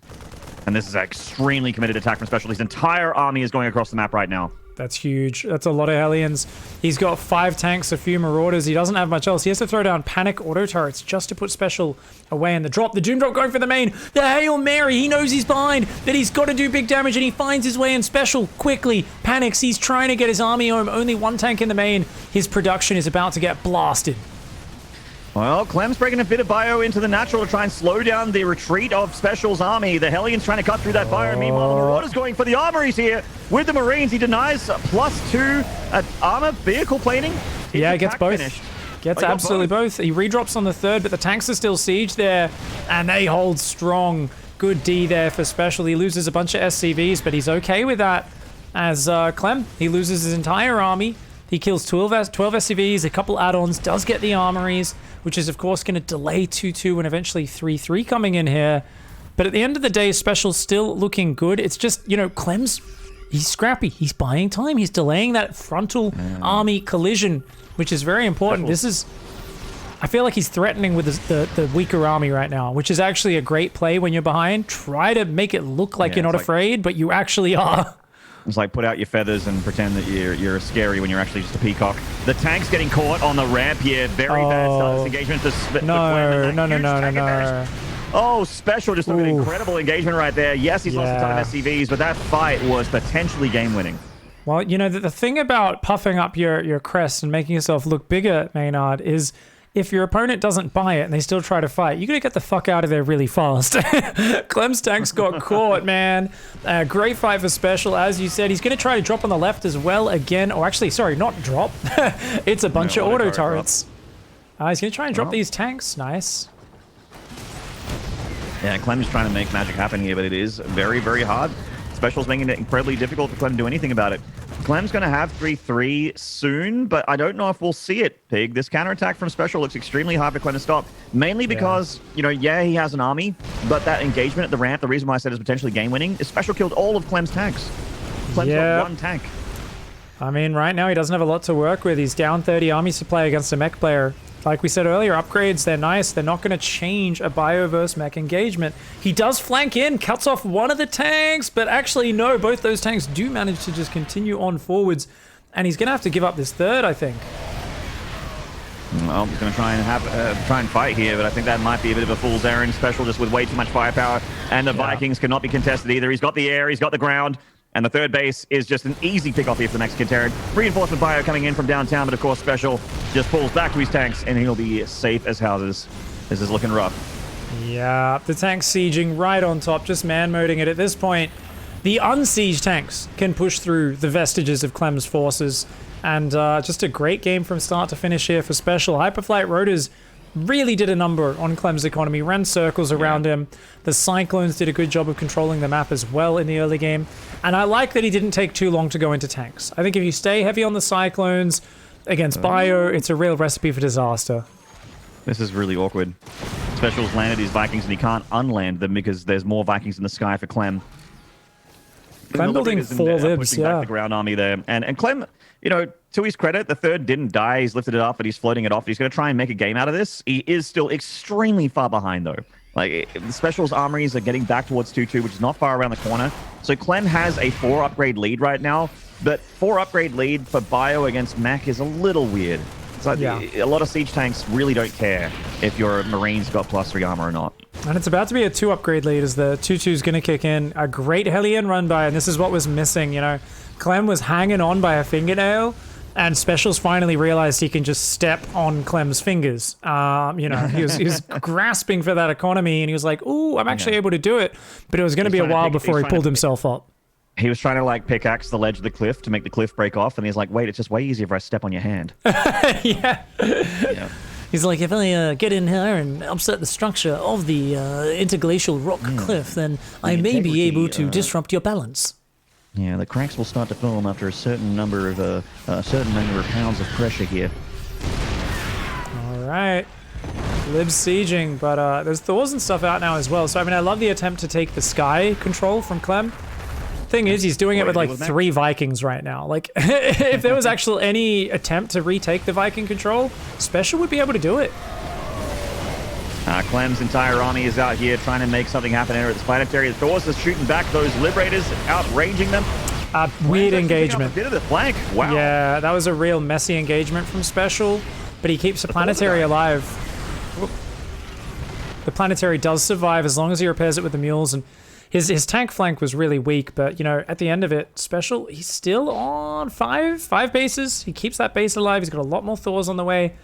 And this is an extremely committed attack from Special. His entire army is going across the map right now. That's huge. That's a lot of Hellions. He's got 5 tanks, a few Marauders. He doesn't have much else. He has to throw down panic auto turrets just to put Special away in the drop. The Doom Drop going for the main. The Hail Mary. He knows he's behind, that he's got to do big damage, and he finds his way in. Special quickly panics. He's trying to get his army home. Only 1 tank in the main. His production is about to get blasted. Well, Clem's breaking a bit of bio into the natural to try and slow down the retreat of Special's army. The Hellions trying to cut through that bio. Meanwhile, the Marauders going for the armories here with the Marines. He denies +2 armor vehicle plating. Yeah, gets both. Gets absolutely both. He redrops on the 3rd, but the tanks are still siege there, and they hold strong. Good D there for Special. He loses a bunch of SCVs, but he's okay with that. As Clem, he loses his entire army. He kills 12 SCVs, a couple add-ons, does get the armories, which is, of course, going to delay 2-2 and eventually 3-3 coming in here. But at the end of the day, Special's still looking good. It's just, you know, Clem's, he's scrappy. He's buying time. He's delaying that frontal army collision, which is very important. This is... I feel like he's threatening with the weaker army right now, which is actually a great play when you're behind. Try to make it look like you're not afraid, but you actually are. It's like put out your feathers and pretend that you're scary when you're actually just a peacock. The tank's getting caught on the ramp here. Very bad start this engagement. No. Oh, Special just looked at incredible engagement right there. Yes, he's lost a ton of SCVs, but that fight was potentially game-winning. Well, you know, the thing about puffing up your crest and making yourself look bigger, Maynard, is if your opponent doesn't buy it and they still try to fight, you're going to get the fuck out of there really fast. Clem's tanks got caught, man. Great fight for Special. As you said, he's going to try to drop on the left as well again. Or actually, sorry, not drop. It's a bunch of auto turrets. He's going to try and drop these tanks. Nice. Yeah, Clem's trying to make magic happen here, but it is very, very hard. Special's making it incredibly difficult for Clem to do anything about it. Clem's going to have 3-3 soon, but I don't know if we'll see it, Pig. This counterattack from Special looks extremely hard for Clem to stop, mainly because, you know, he has an army, but that engagement at the ramp, the reason why I said it's potentially game-winning, is Special killed all of Clem's tanks. Clem's got 1 tank. I mean, right now he doesn't have a lot to work with. He's down 30 army supply against a mech player. Like we said earlier, upgrades, they're nice. They're not going to change a bio versus mech engagement. He does flank in, cuts off one of the tanks, but actually, no, both those tanks do manage to just continue on forwards, and he's going to have to give up this 3rd, I think. Well, he's going to try and fight here, but I think that might be a bit of a fool's errand. Special just with way too much firepower, and the Vikings cannot be contested either. He's got the air, he's got the ground. And the 3rd base is just an easy pick-off here for the Mexican Terran. Reinforcement bio coming in from downtown, but of course Special just pulls back to his tanks, and he'll be safe as houses. This is looking rough. Yeah, the tank's sieging right on top, just man-moding it. At this point, the unsieged tanks can push through the vestiges of Clem's forces. And just a great game from start to finish here for Special. Hyperflight Rotors really did a number on Clem's economy, ran circles around him. The Cyclones did a good job of controlling the map as well in the early game. And I like that he didn't take too long to go into tanks. I think if you stay heavy on the Cyclones against bio, it's a real recipe for disaster. This is really awkward. Special's landed his Vikings and he can't unland them because there's more Vikings in the sky for Clem. Clem building 4 libs, back the ground army there. And Clem, you know, to his credit, the 3rd didn't die. He's lifted it up, but he's floating it off. He's going to try and make a game out of this. He is still extremely far behind, though. Like, the Special's armories are getting back towards 2-2, which is not far around the corner. So Clem has a 4 upgrade lead right now, but 4 upgrade lead for bio against Mac is a little weird. It's like a lot of siege tanks really don't care if your Marines got +3 armor or not. And it's about to be a 2 upgrade lead as the 2-2 is going to kick in. A great Hellion run by, and this is what was missing, you know. Clem was hanging on by a fingernail, and Specials finally realized he can just step on Clem's fingers. You know, he was grasping for that economy, and he was like, ooh, I'm actually able to do it. But it was going to be a while before he pulled himself up. He was trying to, like, pickaxe the ledge of the cliff to make the cliff break off, and he's like, wait, it's just way easier if I step on your hand. Yeah. He's like, if I get in here and upset the structure of the interglacial rock cliff, then I may be able to disrupt your balance. Yeah, the cracks will start to form after a certain number of pounds of pressure here. All right. Lib's sieging, but there's Thors and stuff out now as well. So, I mean, I love the attempt to take the sky control from Clem. Thing is, he's doing it with like 3 Vikings right now. Like, if there was actually any attempt to retake the Viking control, Special would be able to do it. Clem's entire army is out here trying to make something happen here at this planetary. The Thors are shooting back those Liberators, outranging them. Weird engagement. A bit of the flank. Wow. Yeah, that was a real messy engagement from Special, but he keeps the planetary alive. The planetary does survive as long as he repairs it with the mules, and his tank flank was really weak, but, you know, at the end of it, Special, he's still on five bases. He keeps that base alive. He's got a lot more Thors on the way.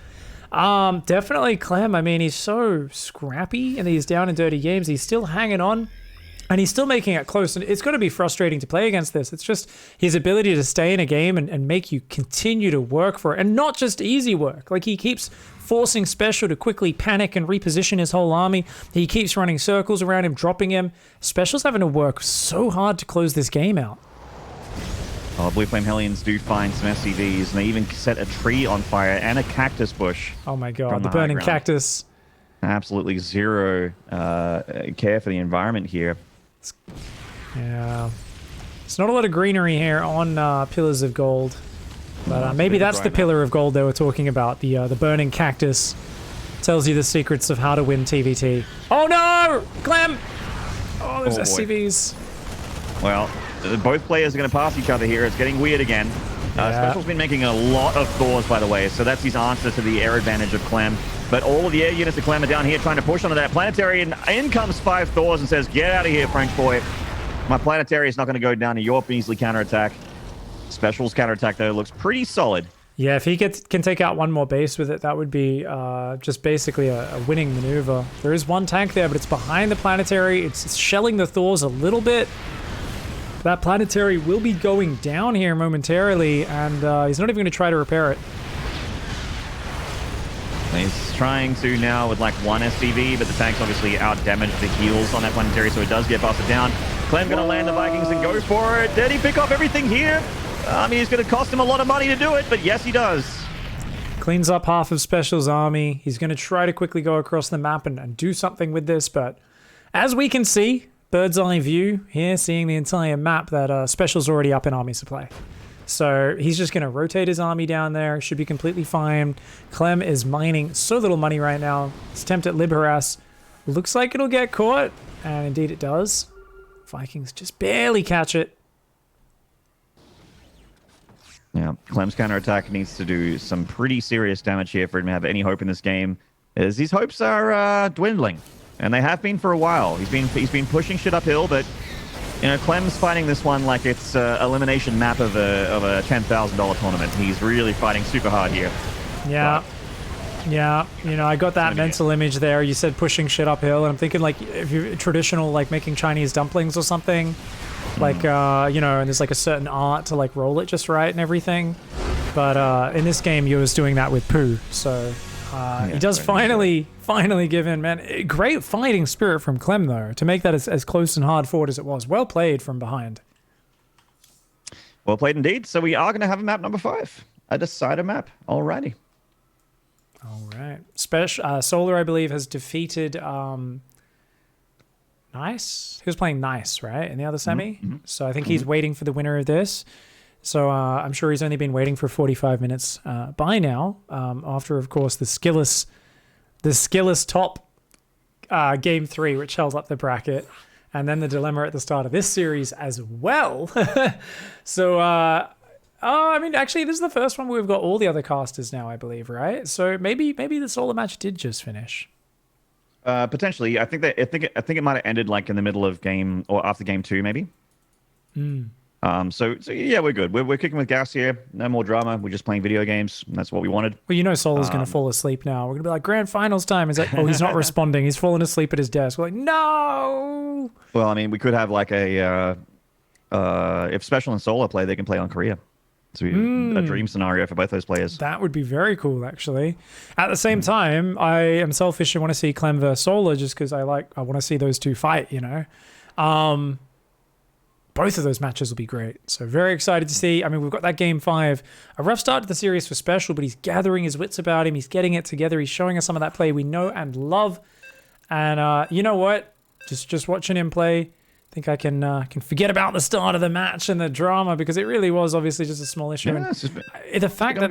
Definitely Clem. I mean, he's so scrappy in these down and dirty games. He's still hanging on, and he's still making it close, and it's going to be frustrating to play against this. It's just his ability to stay in a game and make you continue to work for it, and not just easy work. Like, he keeps forcing Special to quickly panic and reposition his whole army. He keeps running circles around him, dropping him. Special's having to work so hard to close this game out. Oh, Blue Flame Hellions do find some SCVs, and they even set a tree on fire and a cactus bush. Oh my god, the burning cactus. Absolutely zero care for the environment here. Yeah. It's not a lot of greenery here on Pillars of Gold. But maybe that's the pillar of gold they were talking about. The burning cactus tells you the secrets of how to win TVT. Oh no! Clem! Oh, there's SCVs. Well, both players are going to pass each other here. It's getting weird again. Special's been making a lot of Thors, by the way, so that's his answer to the air advantage of Clem. But all of the air units of Clem are down here trying to push onto that planetary, and in comes 5 Thors and says, get out of here, French boy. My planetary is not going to go down to your measly counterattack. Special's counterattack, though, looks pretty solid. Yeah, if he can take out one more base with it, that would be just basically a winning maneuver. There is one tank there, but it's behind the planetary. It's shelling the Thors a little bit. That planetary will be going down here momentarily, and he's not even going to try to repair it. He's trying to now with like 1 SCV, but the tank's obviously out-damaged the heals on that planetary, so it does get busted down. Clem going to land the Vikings and go for it. Did he pick off everything here? I mean, it's going to cost him a lot of money to do it, but yes, he does. Cleans up half of Special's army. He's going to try to quickly go across the map and do something with this, but as we can see, bird's eye view here, seeing the entire map, that Special's already up in army supply. So he's just going to rotate his army down there. Should be completely fine. Clem is mining so little money right now. His attempt at lib harass looks like it'll get caught, and indeed it does. Vikings just barely catch it. Yeah, Clem's counterattack needs to do some pretty serious damage here for him to have any hope in this game, as his hopes are dwindling, and they have been for a while. He's been pushing shit uphill, but you know, Clem's fighting this one like it's an elimination map of a $10,000 tournament. He's really fighting super hard here. Yeah. Yeah, you know, I got that mental image there. You said pushing shit uphill, and I'm thinking like if you're traditional, like making Chinese dumplings or something, like you know, and there's like a certain art to like roll it just right and everything. But in this game, you was doing that with poo, so he does finally give in, man. Great fighting spirit from Clem though, to make that as close and hard fought as it was. Well played from behind. Well played indeed. So we are going to have a map number 5, a decider map. Alrighty. All right. Solar, I believe, has defeated Nice. He was playing Nice, right, in the other semi? Mm-hmm. So I think he's waiting for the winner of this. So I'm sure he's only been waiting for 45 minutes by now, after, of course, the skillless top game 3, which held up the bracket, and then the dilemma at the start of this series as well. So... I mean, actually, this is the first one where we've got all the other casters now, I believe, right? So maybe the solo match did just finish. Potentially, I think it might have ended like in the middle of game or after game 2, maybe. So yeah, we're good. We're kicking with gas here. No more drama. We're just playing video games. That's what we wanted. Well, you know, Solo's going to fall asleep now. We're going to be like, grand finals time. Is like, oh, he's not responding. He's fallen asleep at his desk. We're like, no. Well, I mean, we could have like a if Special and Solo play, they can play on Korea. to be a dream scenario for both those players. That would be very cool, actually. At the same time, I am selfish and want to see Clem versus Solar just because I want to see those two fight, you know. Both of those matches will be great. So very excited to see. I mean, we've got that game 5. A rough start to the series for Special, but he's gathering his wits about him. He's getting it together. He's showing us some of that play we know and love. And you know what? Just watching him play, I think I can forget about the start of the match and the drama because it really was obviously just a small issue. Yeah, and the fact that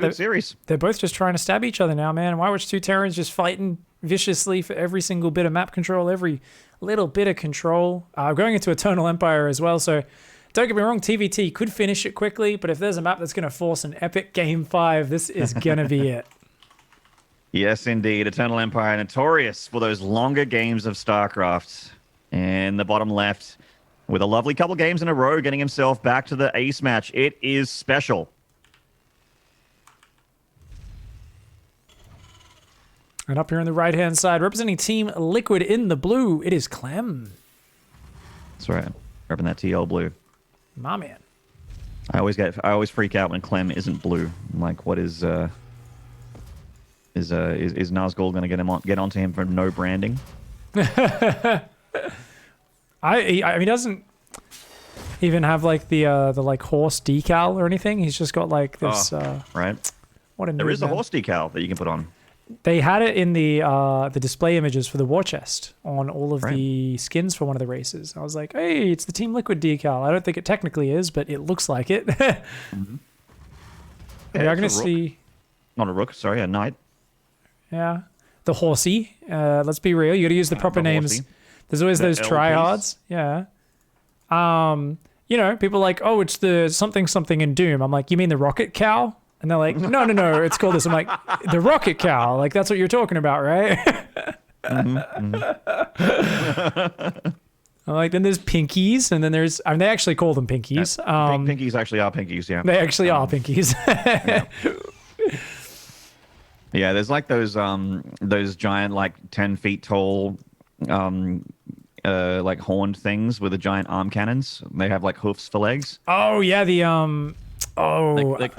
they're both just trying to stab each other now, man. Why watch two Terrans just fighting viciously for every single bit of map control, every little bit of control? Going into Eternal Empire as well, so don't get me wrong, TVT could finish it quickly, but if there's a map that's going to force an epic game 5, this is going to be it. Yes, indeed. Eternal Empire, notorious for those longer games of StarCraft. In the bottom left, with a lovely couple games in a row, getting himself back to the ace match. It is Special. And up here on the right-hand side, representing Team Liquid in the blue, it is Clem. That's right. Repping that TL blue. My man. I always freak out when Clem isn't blue. I'm like, what is Nazgul going to get onto him for no branding? He doesn't even have like the like horse decal or anything. He's just got like this. Right. What a there is a man. horse decal that you can put on. They had it in the display images for the war chest on all of the skins for one of the races. I was like, hey, it's the Team Liquid decal. I don't think it technically is, but it looks like it. Mm-hmm. Yeah, I'm gonna see. Not a rook, sorry, a knight. Yeah, the horsey. Let's be real. You got to use the proper names. There's always those tryhards. Yeah. You know, people are like, oh, it's the something something in Doom. I'm like, you mean the rocket cow? And they're like, no, it's called this. I'm like, the rocket cow. Like, that's what you're talking about, right? I'm like, then there's pinkies, and then there's, I mean, they actually call them pinkies. Pinkies actually are pinkies, yeah. They actually are pinkies. Yeah, there's like those giant, like 10 feet tall, like horned things with the giant arm cannons. They have like hoofs for legs. Oh yeah, they're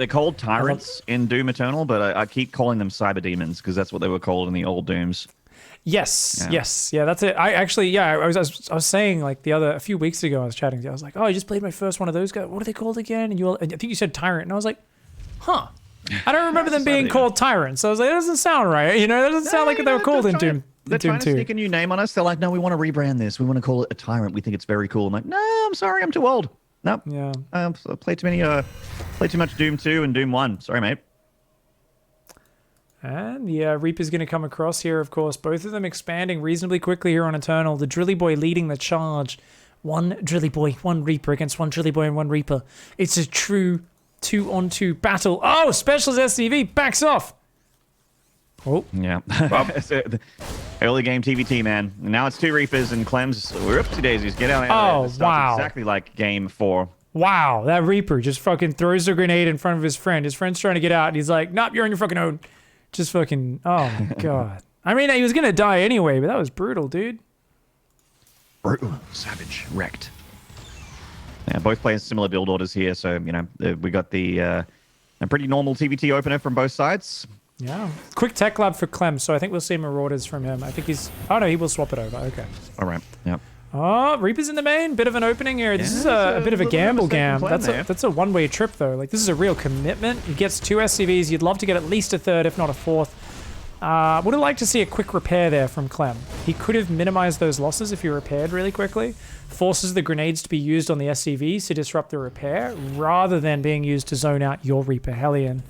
called tyrants in Doom Eternal, but I keep calling them cyber demons because that's what they were called in the old Dooms. Yes, that's it. I actually, I was saying like a few weeks ago, I was chatting to you. I was like, oh, I just played my first one of those guys. What are they called again? And I think you said tyrant, and I was like, huh. I don't remember them being called tyrants. So I was like, that doesn't sound right. You know, that doesn't sound like what they were called in Doom. They're trying to sneak a new name on us. They're like, no, we want to rebrand this. We want to call it a tyrant. We think it's very cool. I'm like, no, I'm sorry, I'm too old. No. Yeah. I played too much Doom 2 and Doom 1. Sorry, mate. And the Reaper's going to come across here, of course. Both of them expanding reasonably quickly here on Eternal. The Drilly Boy leading the charge. One Drilly Boy, one Reaper against one Drilly Boy and one Reaper. It's a true 2-on-2 battle. Oh, Special's SCV backs off. Oh. Yeah. Early game TVT, man. Now it's 2 Reapers and Clem's. We're up to daisies. Get out of there. Wow. Exactly like game 4. Wow, that Reaper just fucking throws a grenade in front of his friend. His friend's trying to get out, and he's like, nope, you're on your fucking own. Just fucking, oh my God. I mean, he was going to die anyway, but that was brutal, dude. Brutal. Savage. Wrecked. Yeah, both playing similar build orders here, so, you know, we got a pretty normal TVT opener from both sides. Yeah. Quick tech lab for Clem, so I think we'll see Marauders from him. I think he's... Oh, no, he will swap it over. Okay. All right. Yep. Oh, Reaper's in the main. Bit of an opening here. This is a bit of a gamble gam. That's a one-way trip, though. Like, this is a real commitment. He gets 2 SCVs. You'd love to get at least a third, if not a fourth. Would have liked to see a quick repair there from Clem. He could have minimized those losses if he repaired really quickly. Forces the grenades to be used on the SCVs to disrupt the repair, rather than being used to zone out your Reaper Hellion.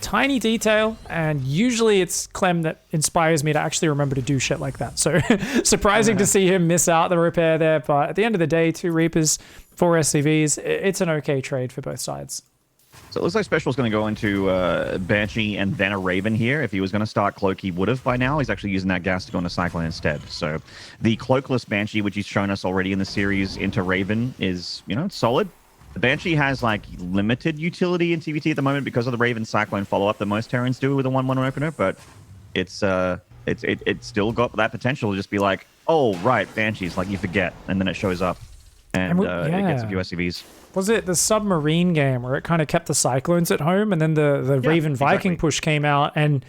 Tiny detail, and usually it's Clem that inspires me to actually remember to do shit like that. So surprising to see him miss out the repair there, but at the end of the day, 2 Reapers, 4 SCVs, it's an okay trade for both sides. So it looks like Special's going to go into Banshee and then a Raven here. If he was going to start Cloak, he would have by now. He's actually using that gas to go into Cyclone instead. So the Cloakless Banshee, which he's shown us already in the series, into Raven is, you know, solid. The Banshee has, like, limited utility in TVT at the moment because of the Raven Cyclone follow-up that most Terrans do with a 1-1 opener, but it's still got that potential to just be like, oh, right, Banshees, like, you forget, and then it shows up. And it gets a yeah. few SCVs. Was it the submarine game where it kind of kept the Cyclones at home, and then the Raven Viking push came out, and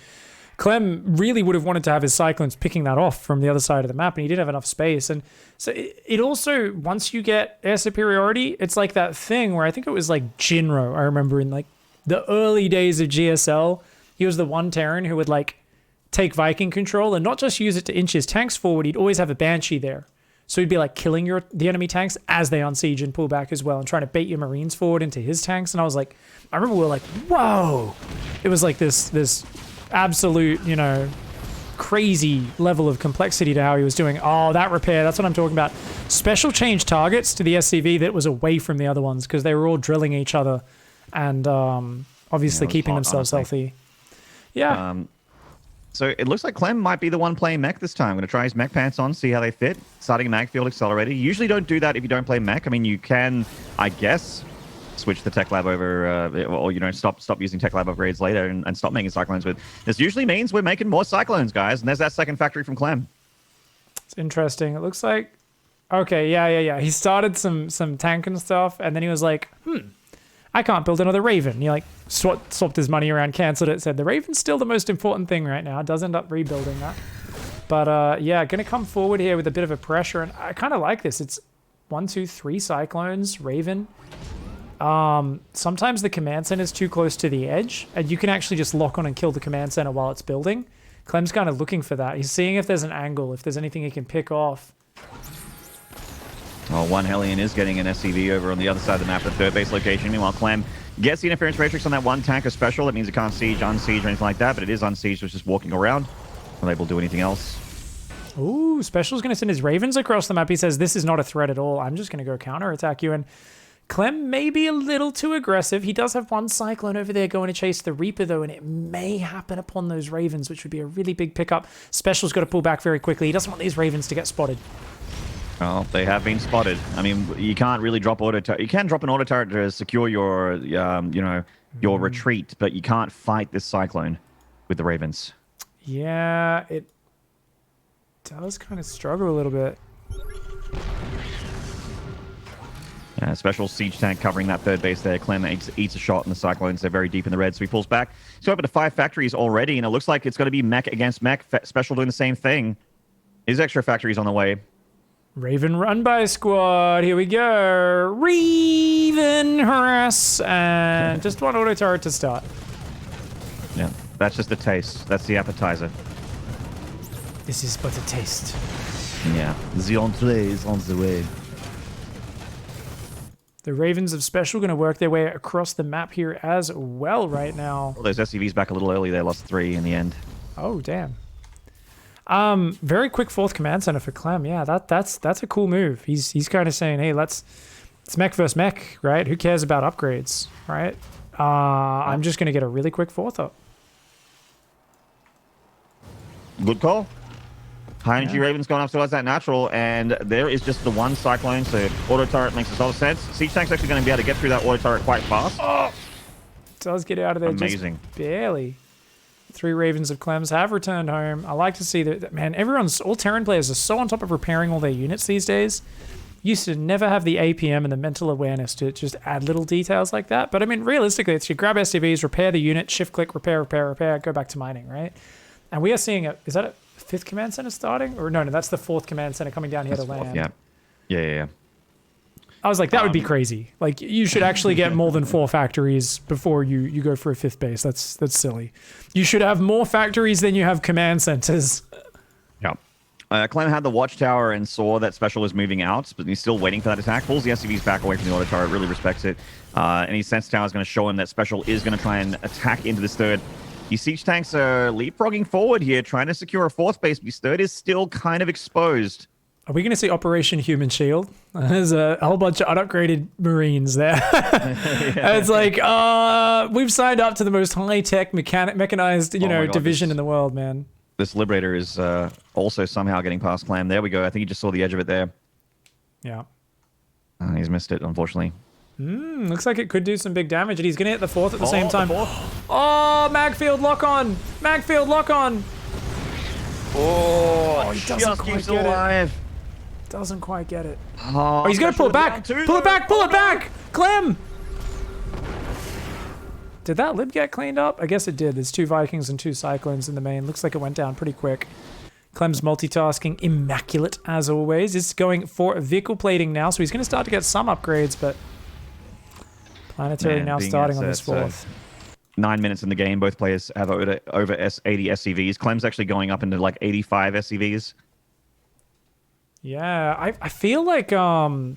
Clem really would have wanted to have his Cyclones picking that off from the other side of the map, and he didn't have enough space. And so it also, once you get air superiority, it's like that thing where I think it was like Jinro, I remember in like the early days of GSL, he was the one Terran who would like take Viking control and not just use it to inch his tanks forward, he'd always have a Banshee there. So he'd be like killing the enemy tanks as they unsiege and pull back as well, and trying to bait your Marines forward into his tanks. And I was like, I remember we were like, whoa! It was like this absolute, you know, crazy level of complexity to how he was doing. Oh, that repair, that's what I'm talking about. Special change targets to the SCV that was away from the other ones because they were all drilling each other and obviously keeping themselves healthy. Yeah. So it looks like Clem might be the one playing mech this time. I'm going to try his mech pants on, see how they fit. Starting mag field accelerator. You usually don't do that if you don't play mech. I mean, you can, I guess, switch the tech lab over, or, you know, stop using tech lab upgrades later and stop making cyclones. But this usually means we're making more cyclones, guys. And there's that second factory from Clem. It's interesting. It looks like, okay, yeah. He started some tank and stuff, and then he was like, I can't build another Raven. He like swapped his money around, cancelled it, said the Raven's still the most important thing right now. Does end up rebuilding that. But yeah, gonna come forward here with a bit of a pressure, and I kind of like this. It's 1, 2, 3 Cyclones, Raven. Sometimes the command center is too close to the edge, and you can actually just lock on and kill the command center while it's building. Clem's kind of looking for that. He's seeing if there's an angle, if there's anything he can pick off. Well, one Hellion is getting an SCV over on the other side of the map at third base location. Meanwhile, Clem gets the interference matrix on that one tank of special. That means it can't siege, unsiege, or anything like that, but it is unsieged, so it's just walking around. Not able to do anything else. Ooh, Special's going to send his Ravens across the map. He says, this is not a threat at all. I'm just going to go counterattack you. And Clem may be a little too aggressive. He does have one Cyclone over there going to chase the Reaper, though, and it may happen upon those Ravens, which would be a really big pickup. Special's got to pull back very quickly. He doesn't want these Ravens to get spotted. Well, they have been spotted. I mean, you can't really drop auto turret. You can drop an auto turret to secure your, you know, your retreat, but you can't fight this Cyclone with the Ravens. Yeah, it does kind of struggle a little bit. Special siege tank covering that third base there. Clem eats a shot, and the Cyclones, they're very deep in the red, so he pulls back. So over to 5 factories already, and it looks like it's going to be mech against mech. Special doing the same thing. His extra factories on the way. Raven run by squad. Here we go. Raven harass. And just one auto turret to start. Yeah, that's just a taste. That's the appetizer. This is but a taste. Yeah, the entree is on the way. The Ravens of Special going to work their way across the map here as well right now. Well, those SCVs back a little early. They lost 3 in the end. Oh, damn. Very quick 4th command center for Clem. Yeah, that's a cool move. He's kind of saying, hey, it's mech versus mech, right? Who cares about upgrades, right? I'm just going to get a really quick 4th up. Good call. High energy Ravens going up towards that natural, and there is just the one Cyclone, so auto turret makes a lot of sense. Siege tank's actually going to be able to get through that auto turret quite fast. Oh, does get out of there amazing. Just barely. 3 Ravens of Clems have returned home. I like to see that, man, all Terran players are so on top of repairing all their units these days. Used to never have the APM and the mental awareness to just add little details like that. But I mean, realistically, it's you grab SCVs, repair the unit, shift click, repair, go back to mining, right? And we are seeing is that a 5th command center starting? Or no, that's the 4th command center coming down here to land. Yeah. I was like, that would be crazy. Like, you should actually get more than 4 factories before you go for a 5th base. That's silly. You should have more factories than you have command centers. Yeah. Clem had the watchtower and saw that Special was moving out, but he's still waiting for that attack. Pulls the SCVs back away from the auto turret, really respects it. And his sense tower is going to show him that Special is going to try and attack into this third. His siege tanks are leapfrogging forward here, trying to secure a 4th base, but his third is still kind of exposed. Are we going to see Operation Human Shield? There's a whole bunch of unupgraded Marines there. Yeah. It's like, we've signed up to the most high-tech mechanized, division in the world, man. This Liberator is also somehow getting past Clem. There we go. I think he just saw the edge of it there. Yeah. He's missed it, unfortunately. Looks like it could do some big damage, and he's going to hit the 4th at the same time. Oh, Magfield lock on! Magfield lock on! Oh, he doesn't just quite keeps get alive. Doesn't quite get it. Oh, He's going to pull it back. Pull it back. Pull it back. Clem. Did that lib get cleaned up? I guess it did. There's 2 Vikings and 2 Cyclones in the main. Looks like it went down pretty quick. Clem's multitasking, immaculate as always. Is going for vehicle plating now, so he's going to start to get some upgrades, but Planetary now starting on this 4th. 9 minutes in the game. Both players have over 80 SCVs. Clem's actually going up into like 85 SCVs. Yeah, I feel like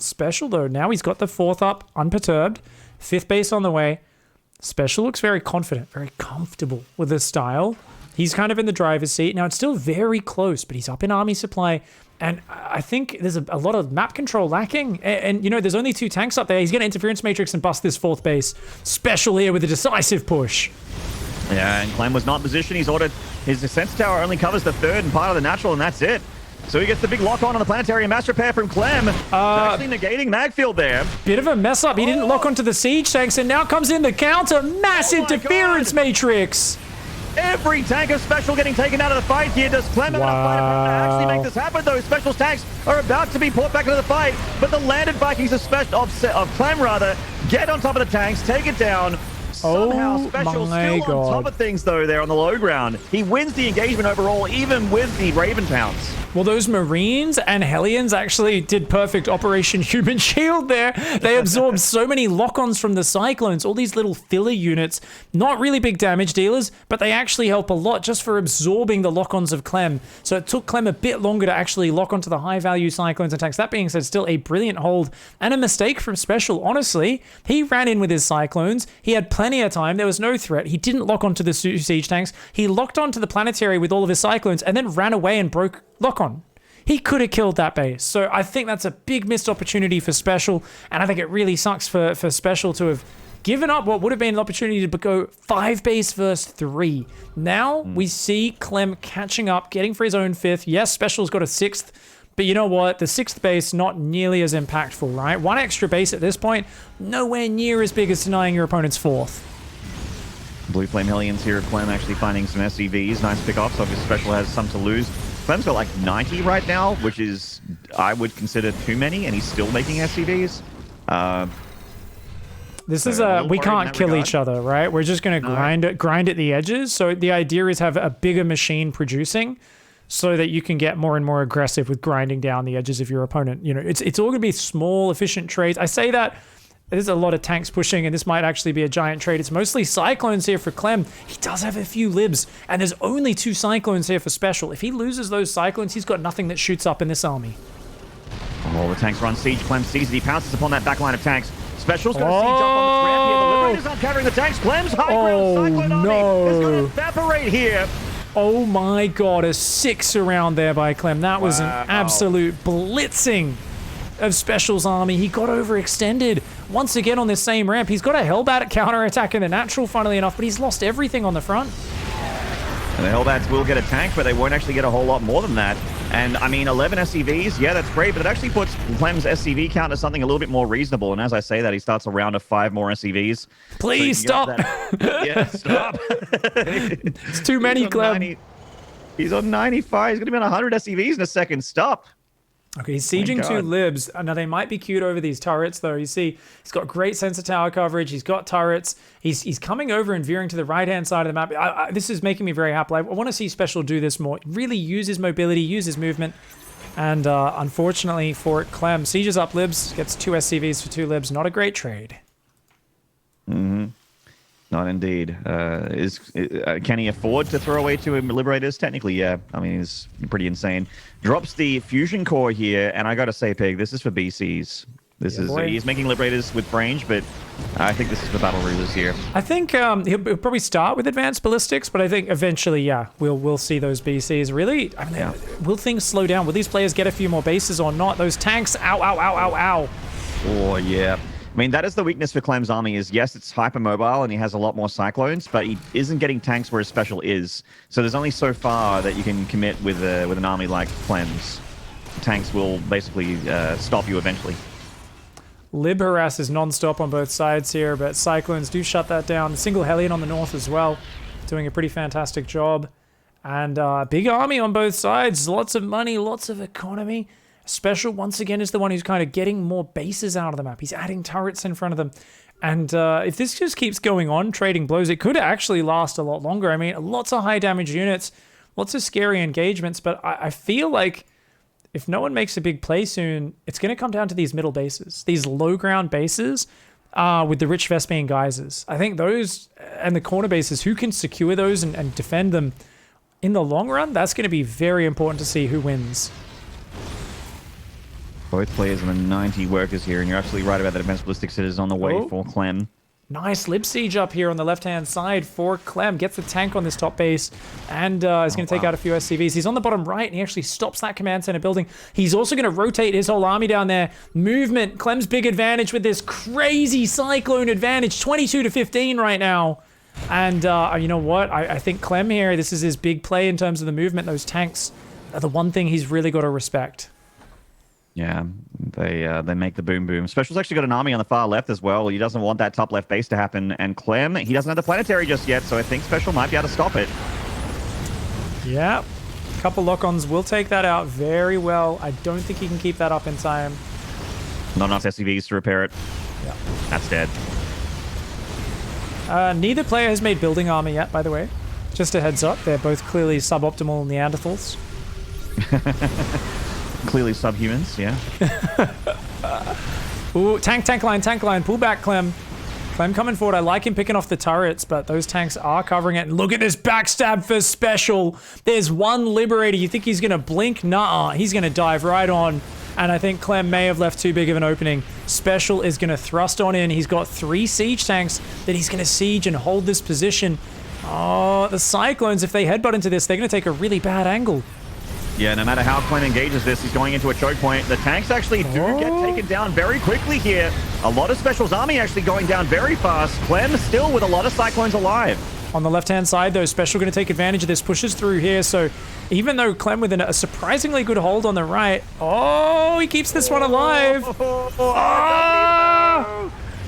Special, though, now he's got the 4th up, unperturbed. 5th base on the way. Special looks very confident, very comfortable with this style. He's kind of in the driver's seat. Now, it's still very close, but he's up in army supply. And I think there's a lot of map control lacking. And, you know, there's only 2 tanks up there. He's going to interference matrix and bust this 4th base. Special here with a decisive push. Yeah, and Clem was not in position. He's ordered his defense tower only covers the 3rd and part of the natural, and that's it. So he gets the big lock on the planetary mass repair from Clem. Actually negating Magfield there. Bit of a mess up. He didn't lock onto the siege tanks, and now comes in the counter. Massive interference matrix. Every tank of Special getting taken out of the fight here. Does Clem have enough fighter power to actually make this happen, though? Special's tanks are about to be brought back into the fight, but the landed Vikings of Clem, rather, get on top of the tanks, take it down. Somehow Special still on top of things, though, there on the low ground. He wins the engagement overall, even with the Raven pounce. Well, those Marines and Hellions actually did perfect Operation Human Shield there. They absorbed so many lock-ons from the Cyclones, all these little filler units. Not really big damage dealers, but they actually help a lot just for absorbing the lock-ons of Clem. So it took Clem a bit longer to actually lock onto the high-value Cyclones attacks. That being said, still a brilliant hold and a mistake from Special. Honestly, he ran in with his Cyclones. He had plenty of time. There was no threat. He didn't lock onto the siege tanks. He locked onto the planetary with all of his Cyclones and then ran away and broke lock-on. He could have killed that base. So I think that's a big missed opportunity for Special, and I think it really sucks for Special to have given up what would have been an opportunity to go 5 base versus 3. Now we see Clem catching up, getting for his own 5th. Yes, Special's got a 6th, but you know what? The 6th base, not nearly as impactful, right? 1 extra base at this point, nowhere near as big as denying your opponent's 4th. Blue Flame Hellions here. Clem actually finding some SCVs. Nice pickoffs. Obviously, Special has some to lose. Clem's got like 90 right now, which is, I would consider too many, and he's still making SCVs. This is we can't kill each other, right? We're just going to grind at the edges. So the idea is have a bigger machine producing so that you can get more and more aggressive with grinding down the edges of your opponent. You know, it's all going to be small, efficient trades. I say that there's a lot of tanks pushing, and this might actually be a giant trade. It's mostly Cyclones here for Clem. He does have a few libs, and there's only 2 Cyclones here for Special. If he loses those Cyclones, he's got nothing that shoots up in this army. Oh, the tanks run siege. Clem sees it. He pounces upon that back line of tanks. Special's got a siege up on the ramp here. The Liberators aren't countering the tanks. Clem's high ground Cyclone army is going to evaporate here. Oh my god, a 6 around there by Clem. That was an absolute blitzing of Special's army. He got overextended once again on this same ramp. He's got a Hellbat counter-attack in the natural, funnily enough, but he's lost everything on the front. And the Hellbats will get a tank, but they won't actually get a whole lot more than that. And, I mean, 11 SCVs, yeah, that's great, but it actually puts Clem's SCV count to something a little bit more reasonable. And as I say that, he starts a round of 5 more SCVs. Please so stop! Yeah, stop! It's too many, Clem. He's on 95. He's going to be on 100 SCVs in a second. Stop! Okay, he's sieging 2 libs. Now, they might be queued over these turrets, though. You see, he's got great sensor tower coverage. He's got turrets. He's coming over and veering to the right-hand side of the map. This is making me very happy. I want to see Special do this more. Really use his mobility, use his movement. And unfortunately for Clem, sieges up libs, gets 2 SCVs for 2 libs. Not a great trade. Mm-hmm. Not indeed. Can he afford to throw away 2 Liberators? Technically, yeah. I mean, he's pretty insane. Drops the Fusion Core here, and I gotta say, Pig, this is for BCs. He's making Liberators with range, but I think this is for Battle Rulers here. I think he'll probably start with Advanced Ballistics, but I think eventually, yeah, we'll see those BCs. Really, I mean, will things slow down? Will these players get a few more bases or not? Those tanks, ow, ow, ow, ow, ow. Oh, yeah. I mean, that is the weakness for Clem's army is, yes, it's hypermobile and he has a lot more Cyclones, but he isn't getting tanks where his Special is. So there's only so far that you can commit with an army like Clem's. Tanks will basically stop you eventually. Lib harass is non-stop on both sides here, but Cyclones do shut that down. Single Hellion on the north as well, doing a pretty fantastic job. And big army on both sides, lots of money, lots of economy. Special, once again, is the one who's kind of getting more bases out of the map. He's adding turrets in front of them. And if this just keeps going on, trading blows, it could actually last a lot longer. I mean, lots of high damage units, lots of scary engagements, but I feel like if no one makes a big play soon, it's going to come down to these middle bases, these low ground bases with the Rich Vespine geysers. I think those and the corner bases, who can secure those and defend them in the long run, that's going to be very important to see who wins. Both players in the 90 workers here, and you're absolutely right about that. Advanced ballistics is on the way for Clem. Nice lib siege up here on the left-hand side for Clem. Gets the tank on this top base and is going to take out a few SCVs. He's on the bottom right, and he actually stops that command center building. He's also going to rotate his whole army down there. Movement, Clem's big advantage with this crazy Cyclone advantage, 22 to 15 right now. And you know what? I think Clem here, this is his big play in terms of the movement. Those tanks are the one thing he's really got to respect. Yeah, they make the boom boom. Special's actually got an army on the far left as well. He doesn't want that top left base to happen. And Clem, he doesn't have the planetary just yet, so I think Special might be able to stop it. Yeah, a couple lock-ons will take that out very well. I don't think he can keep that up in time. Not enough SCVs to repair it. Yeah. That's dead. Neither player has made building armor yet, by the way. Just a heads up, they're both clearly suboptimal Neanderthals. Clearly subhumans, yeah. Ooh, tank line, pull back, Clem. Clem coming forward. I like him picking off the turrets, but those tanks are covering it. And look at this backstab for Special. There's one Liberator. You think he's going to blink? Nuh-uh. He's going to dive right on. And I think Clem may have left too big of an opening. Special is going to thrust on in. He's got 3 siege tanks that he's going to siege and hold this position. Oh, the Cyclones, if they headbutt into this, they're going to take a really bad angle. Yeah, no matter how Clem engages this, he's going into a choke point. The tanks actually do get taken down very quickly here. A lot of Special's army actually going down very fast. Clem still with a lot of Cyclones alive. On the left-hand side, though, Special going to take advantage of this, pushes through here. So even though Clem with a surprisingly good hold on the right, he keeps this one alive.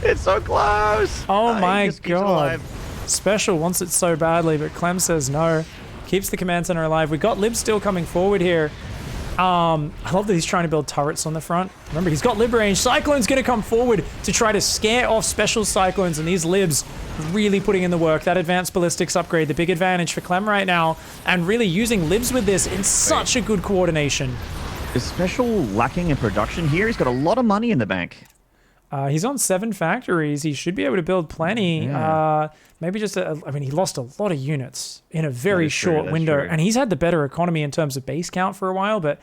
It's so close. Oh my God. Special wants it so badly, but Clem says no. Keeps the command center alive. We got Lib still coming forward here. I love that he's trying to build turrets on the front. Remember, he's got Lib range. Cyclone's going to come forward to try to scare off Special Cyclones, and these Libs really putting in the work. That advanced ballistics upgrade, the big advantage for Clem right now, and really using Libs with this in such a good coordination. Is Special lacking in production here? He's got a lot of money in the bank. He's on 7 factories. He should be able to build plenty. Yeah. Maybe just I mean, he lost a lot of units in a very short window, and he's had the better economy in terms of base count for a while, but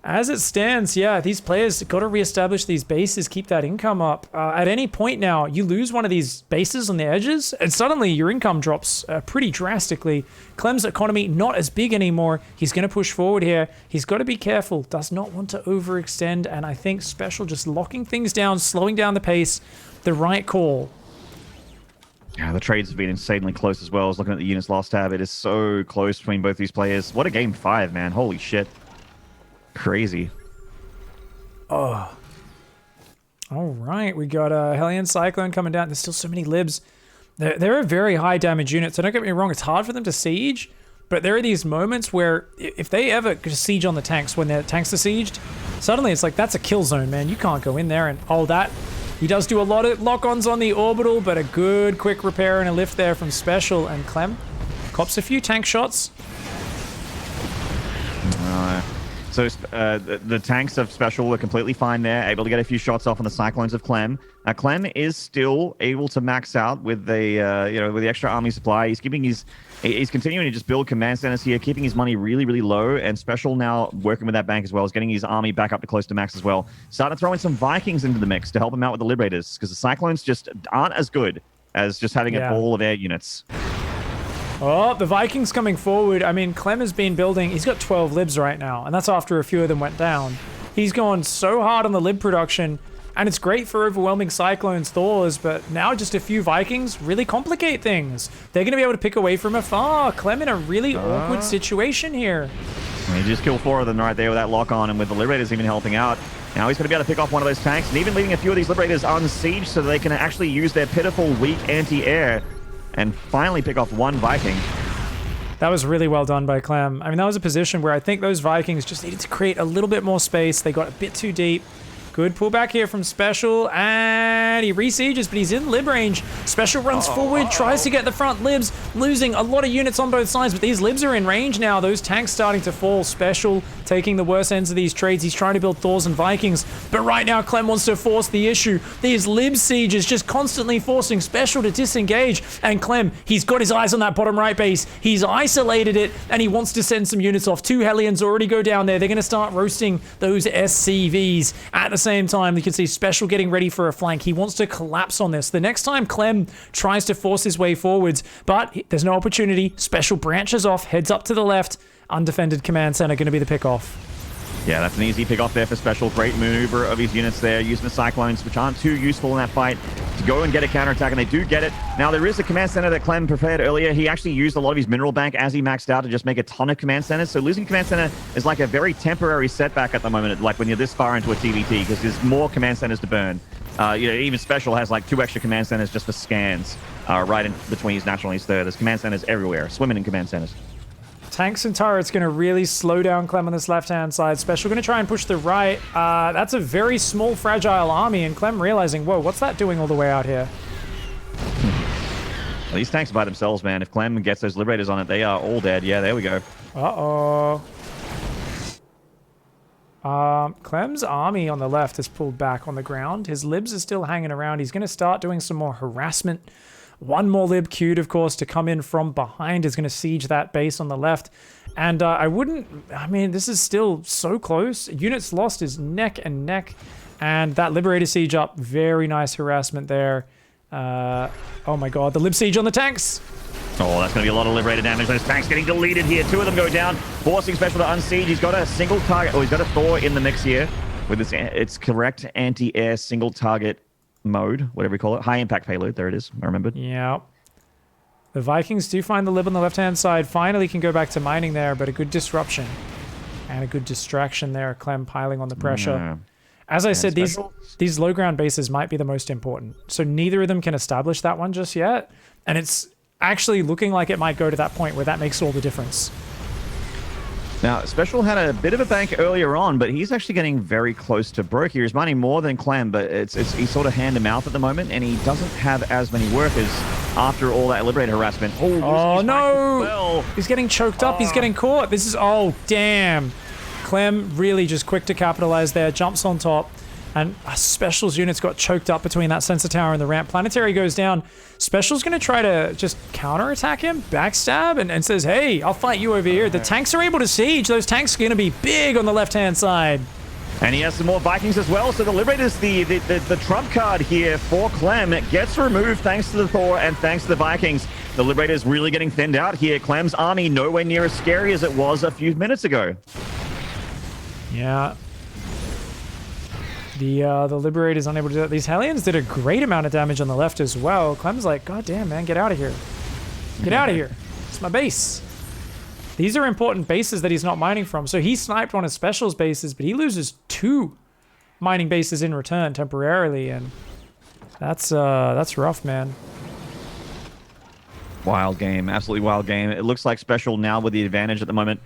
as it stands, yeah, these players got to reestablish these bases, keep that income up. At any point now, you lose one of these bases on the edges, and suddenly your income drops pretty drastically. Clem's economy not as big anymore. He's going to push forward here. He's got to be careful. Does not want to overextend, and I think Special just locking things down, slowing down the pace, the right call. Yeah, the trades have been insanely close as well. I was looking at the units last tab. It is so close between both these players. What a game 5, man. Holy shit. Crazy. Oh. All right, we got a Hellion Cyclone coming down. There's still so many Libs. They're a very high damage unit, so don't get me wrong, it's hard for them to siege, but there are these moments where if they ever siege on the tanks when their tanks are sieged, suddenly it's like, that's a kill zone, man. You can't go in there and hold that. He does do a lot of lock-ons on the orbital, but a good quick repair and a lift there from Special, and Clem cops a few tank shots. So the tanks of Special were completely fine there, able to get a few shots off on the Cyclones of Clem. Clem is still able to max out with the with the extra army supply. He's continuing to just build command centers here, keeping his money really, really low. And Special now working with that bank as well, is getting his army back up to close to max as well. Starting to throw in some Vikings into the mix to help him out with the Liberators, because the Cyclones just aren't as good as just having a ball of air units. Oh, the Vikings coming forward. I mean, Clem has been building... He's got 12 Libs right now, and that's after a few of them went down. He's gone so hard on the Lib production, and it's great for overwhelming Cyclones, Thors, but now just a few Vikings really complicate things. They're going to be able to pick away from afar. Clem in a really awkward situation here. He just killed 4 of them right there with that lock-on, and with the Liberators even helping out. Now he's going to be able to pick off one of those tanks, and even leaving a few of these Liberators on siege so that they can actually use their pitiful, weak anti-air and finally pick off one Viking. That was really well done by Clem. I mean, that was a position where I think those Vikings just needed to create a little bit more space. They got a bit too deep. Good pullback here from Special, and he resieges, but he's in lib range. Special runs forward, tries to get the front libs, losing a lot of units on both sides, but these libs are in range now. Those tanks starting to fall. Special taking the worst ends of these trades. He's trying to build Thors and Vikings, but right now Clem wants to force the issue. These lib sieges just constantly forcing Special to disengage, and Clem, he's got his eyes on that bottom right base. He's isolated it, and he wants to send some units off. 2 Hellions already go down there. They're going to start roasting those SCVs. At the same time, you can see Special getting ready for a flank. He wants to collapse on this. The next time Clem tries to force his way forwards, but there's no opportunity. Special branches off, heads up to the left. Undefended command center going to be the pick-off. Yeah, that's an easy pick-off there for Special. Great maneuver of his units there, using the Cyclones, which aren't too useful in that fight, to go and get a counterattack, and they do get it. Now, there is a command center that Clem prepared earlier. He actually used a lot of his mineral bank as he maxed out to just make a ton of command centers. So losing command center is like a very temporary setback at the moment, like when you're this far into a TVT, because there's more command centers to burn. Even Special has like 2 extra command centers just for scans, right in between his natural and his third. There's command centers everywhere, swimming in command centers. Tanks and turrets going to really slow down Clem on this left-hand side. Special going to try and push the right. That's a very small, fragile army, and Clem realizing, whoa, what's that doing all the way out here? Well, these tanks by themselves, man. If Clem gets those Liberators on it, they are all dead. Yeah, there we go. Uh-oh. Clem's army on the left has pulled back on the ground. His libs are still hanging around. He's going to start doing some more harassment. One more lib queued, of course, to come in from behind is going to siege that base on the left. And I mean, this is still so close. Units lost is neck and neck. And that Liberator siege up, very nice harassment there. Oh my god, the lib siege on the tanks. Oh, that's going to be a lot of Liberator damage. Those tanks getting deleted here. 2 of them go down, forcing Special to unsiege. He's got a single target. Oh, he's got a Thor in the mix here with this. It's correct anti-air single target mode, whatever you call it. High impact payload. There it is. I remembered. Yeah. The Vikings do find the lib on the left-hand side. Finally can go back to mining there, but a good disruption and a good distraction there. Clem piling on the pressure. Yeah. As I said, these low ground bases might be the most important. So neither of them can establish that one just yet. And it's actually looking like it might go to that point where that makes all the difference. Now, Special had a bit of a bank earlier on, but he's actually getting very close to broke here. He's mining more than Clem, but he's sort of hand-to-mouth at the moment, and he doesn't have as many workers after all that Liberator harassment. Oh no! Well. He's getting choked up. He's getting caught. This is... Oh, damn. Clem really just quick to capitalize there. Jumps on top. And Special's units got choked up between that sensor tower and the ramp. Planetary goes down. Special's going to try to just counterattack him, backstab, and says, hey, I'll fight you over here. The tanks are able to siege. Those tanks are going to be big on the left-hand side. And he has some more Vikings as well, so the Liberator's the trump card here for Clem. It gets removed thanks to the Thor and thanks to the Vikings. The Liberator's really getting thinned out here. Clem's army nowhere near as scary as it was a few minutes ago. Yeah. The Liberator's unable to do that. These Hellions did a great amount of damage on the left as well. Clem's like, God damn, man, get out of here. Get out of here. It's my base. These are important bases that he's not mining from. So he sniped one of Special's bases, but he loses 2 mining bases in return temporarily, and that's rough, man. Wild game. Absolutely wild game. It looks like Special now with the advantage at the moment.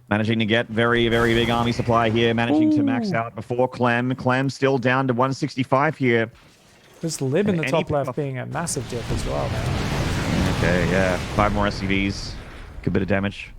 Managing to get very, very big army supply here. Managing to max out before Clem. Clem still down to 165 here. This lib in the top left being a massive dip as well, man. Okay, yeah. 5 more SCVs. Good bit of damage.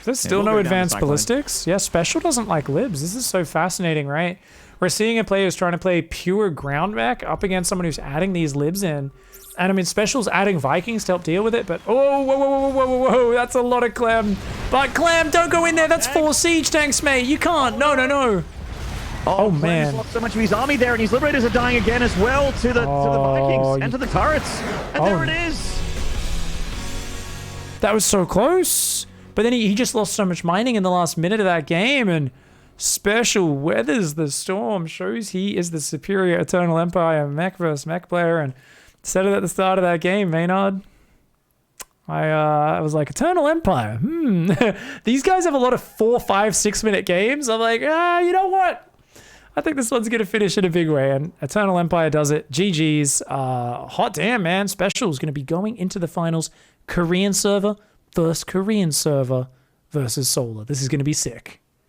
There's still no advanced ballistics? Yeah, Special doesn't like libs. This is so fascinating, right? We're seeing a player who's trying to play pure ground back up against someone who's adding these libs in. And I mean, Special's adding Vikings to help deal with it, but oh, whoa, that's a lot of Clem. But Clem, don't go in there. That's 4 siege tanks, mate. You can't. No. Oh man. He's lost so much of his army there, and his Liberators are dying again as well to the Vikings and to the turrets. And there it is. That was so close. But then he just lost so much mining in the last minute of that game, and Special weathers the storm, shows he is the superior Eternal Empire mech versus mech player, and said it at the start of that game, Maynard. I was like, Eternal Empire. These guys have a lot of 4, 5, 6 minute games. I'm like, you know what? I think this one's going to finish in a big way. And Eternal Empire does it. GG's. Hot damn, man. Special is going to be going into the finals. Korean server, first Korean server versus Solar. This is going to be sick.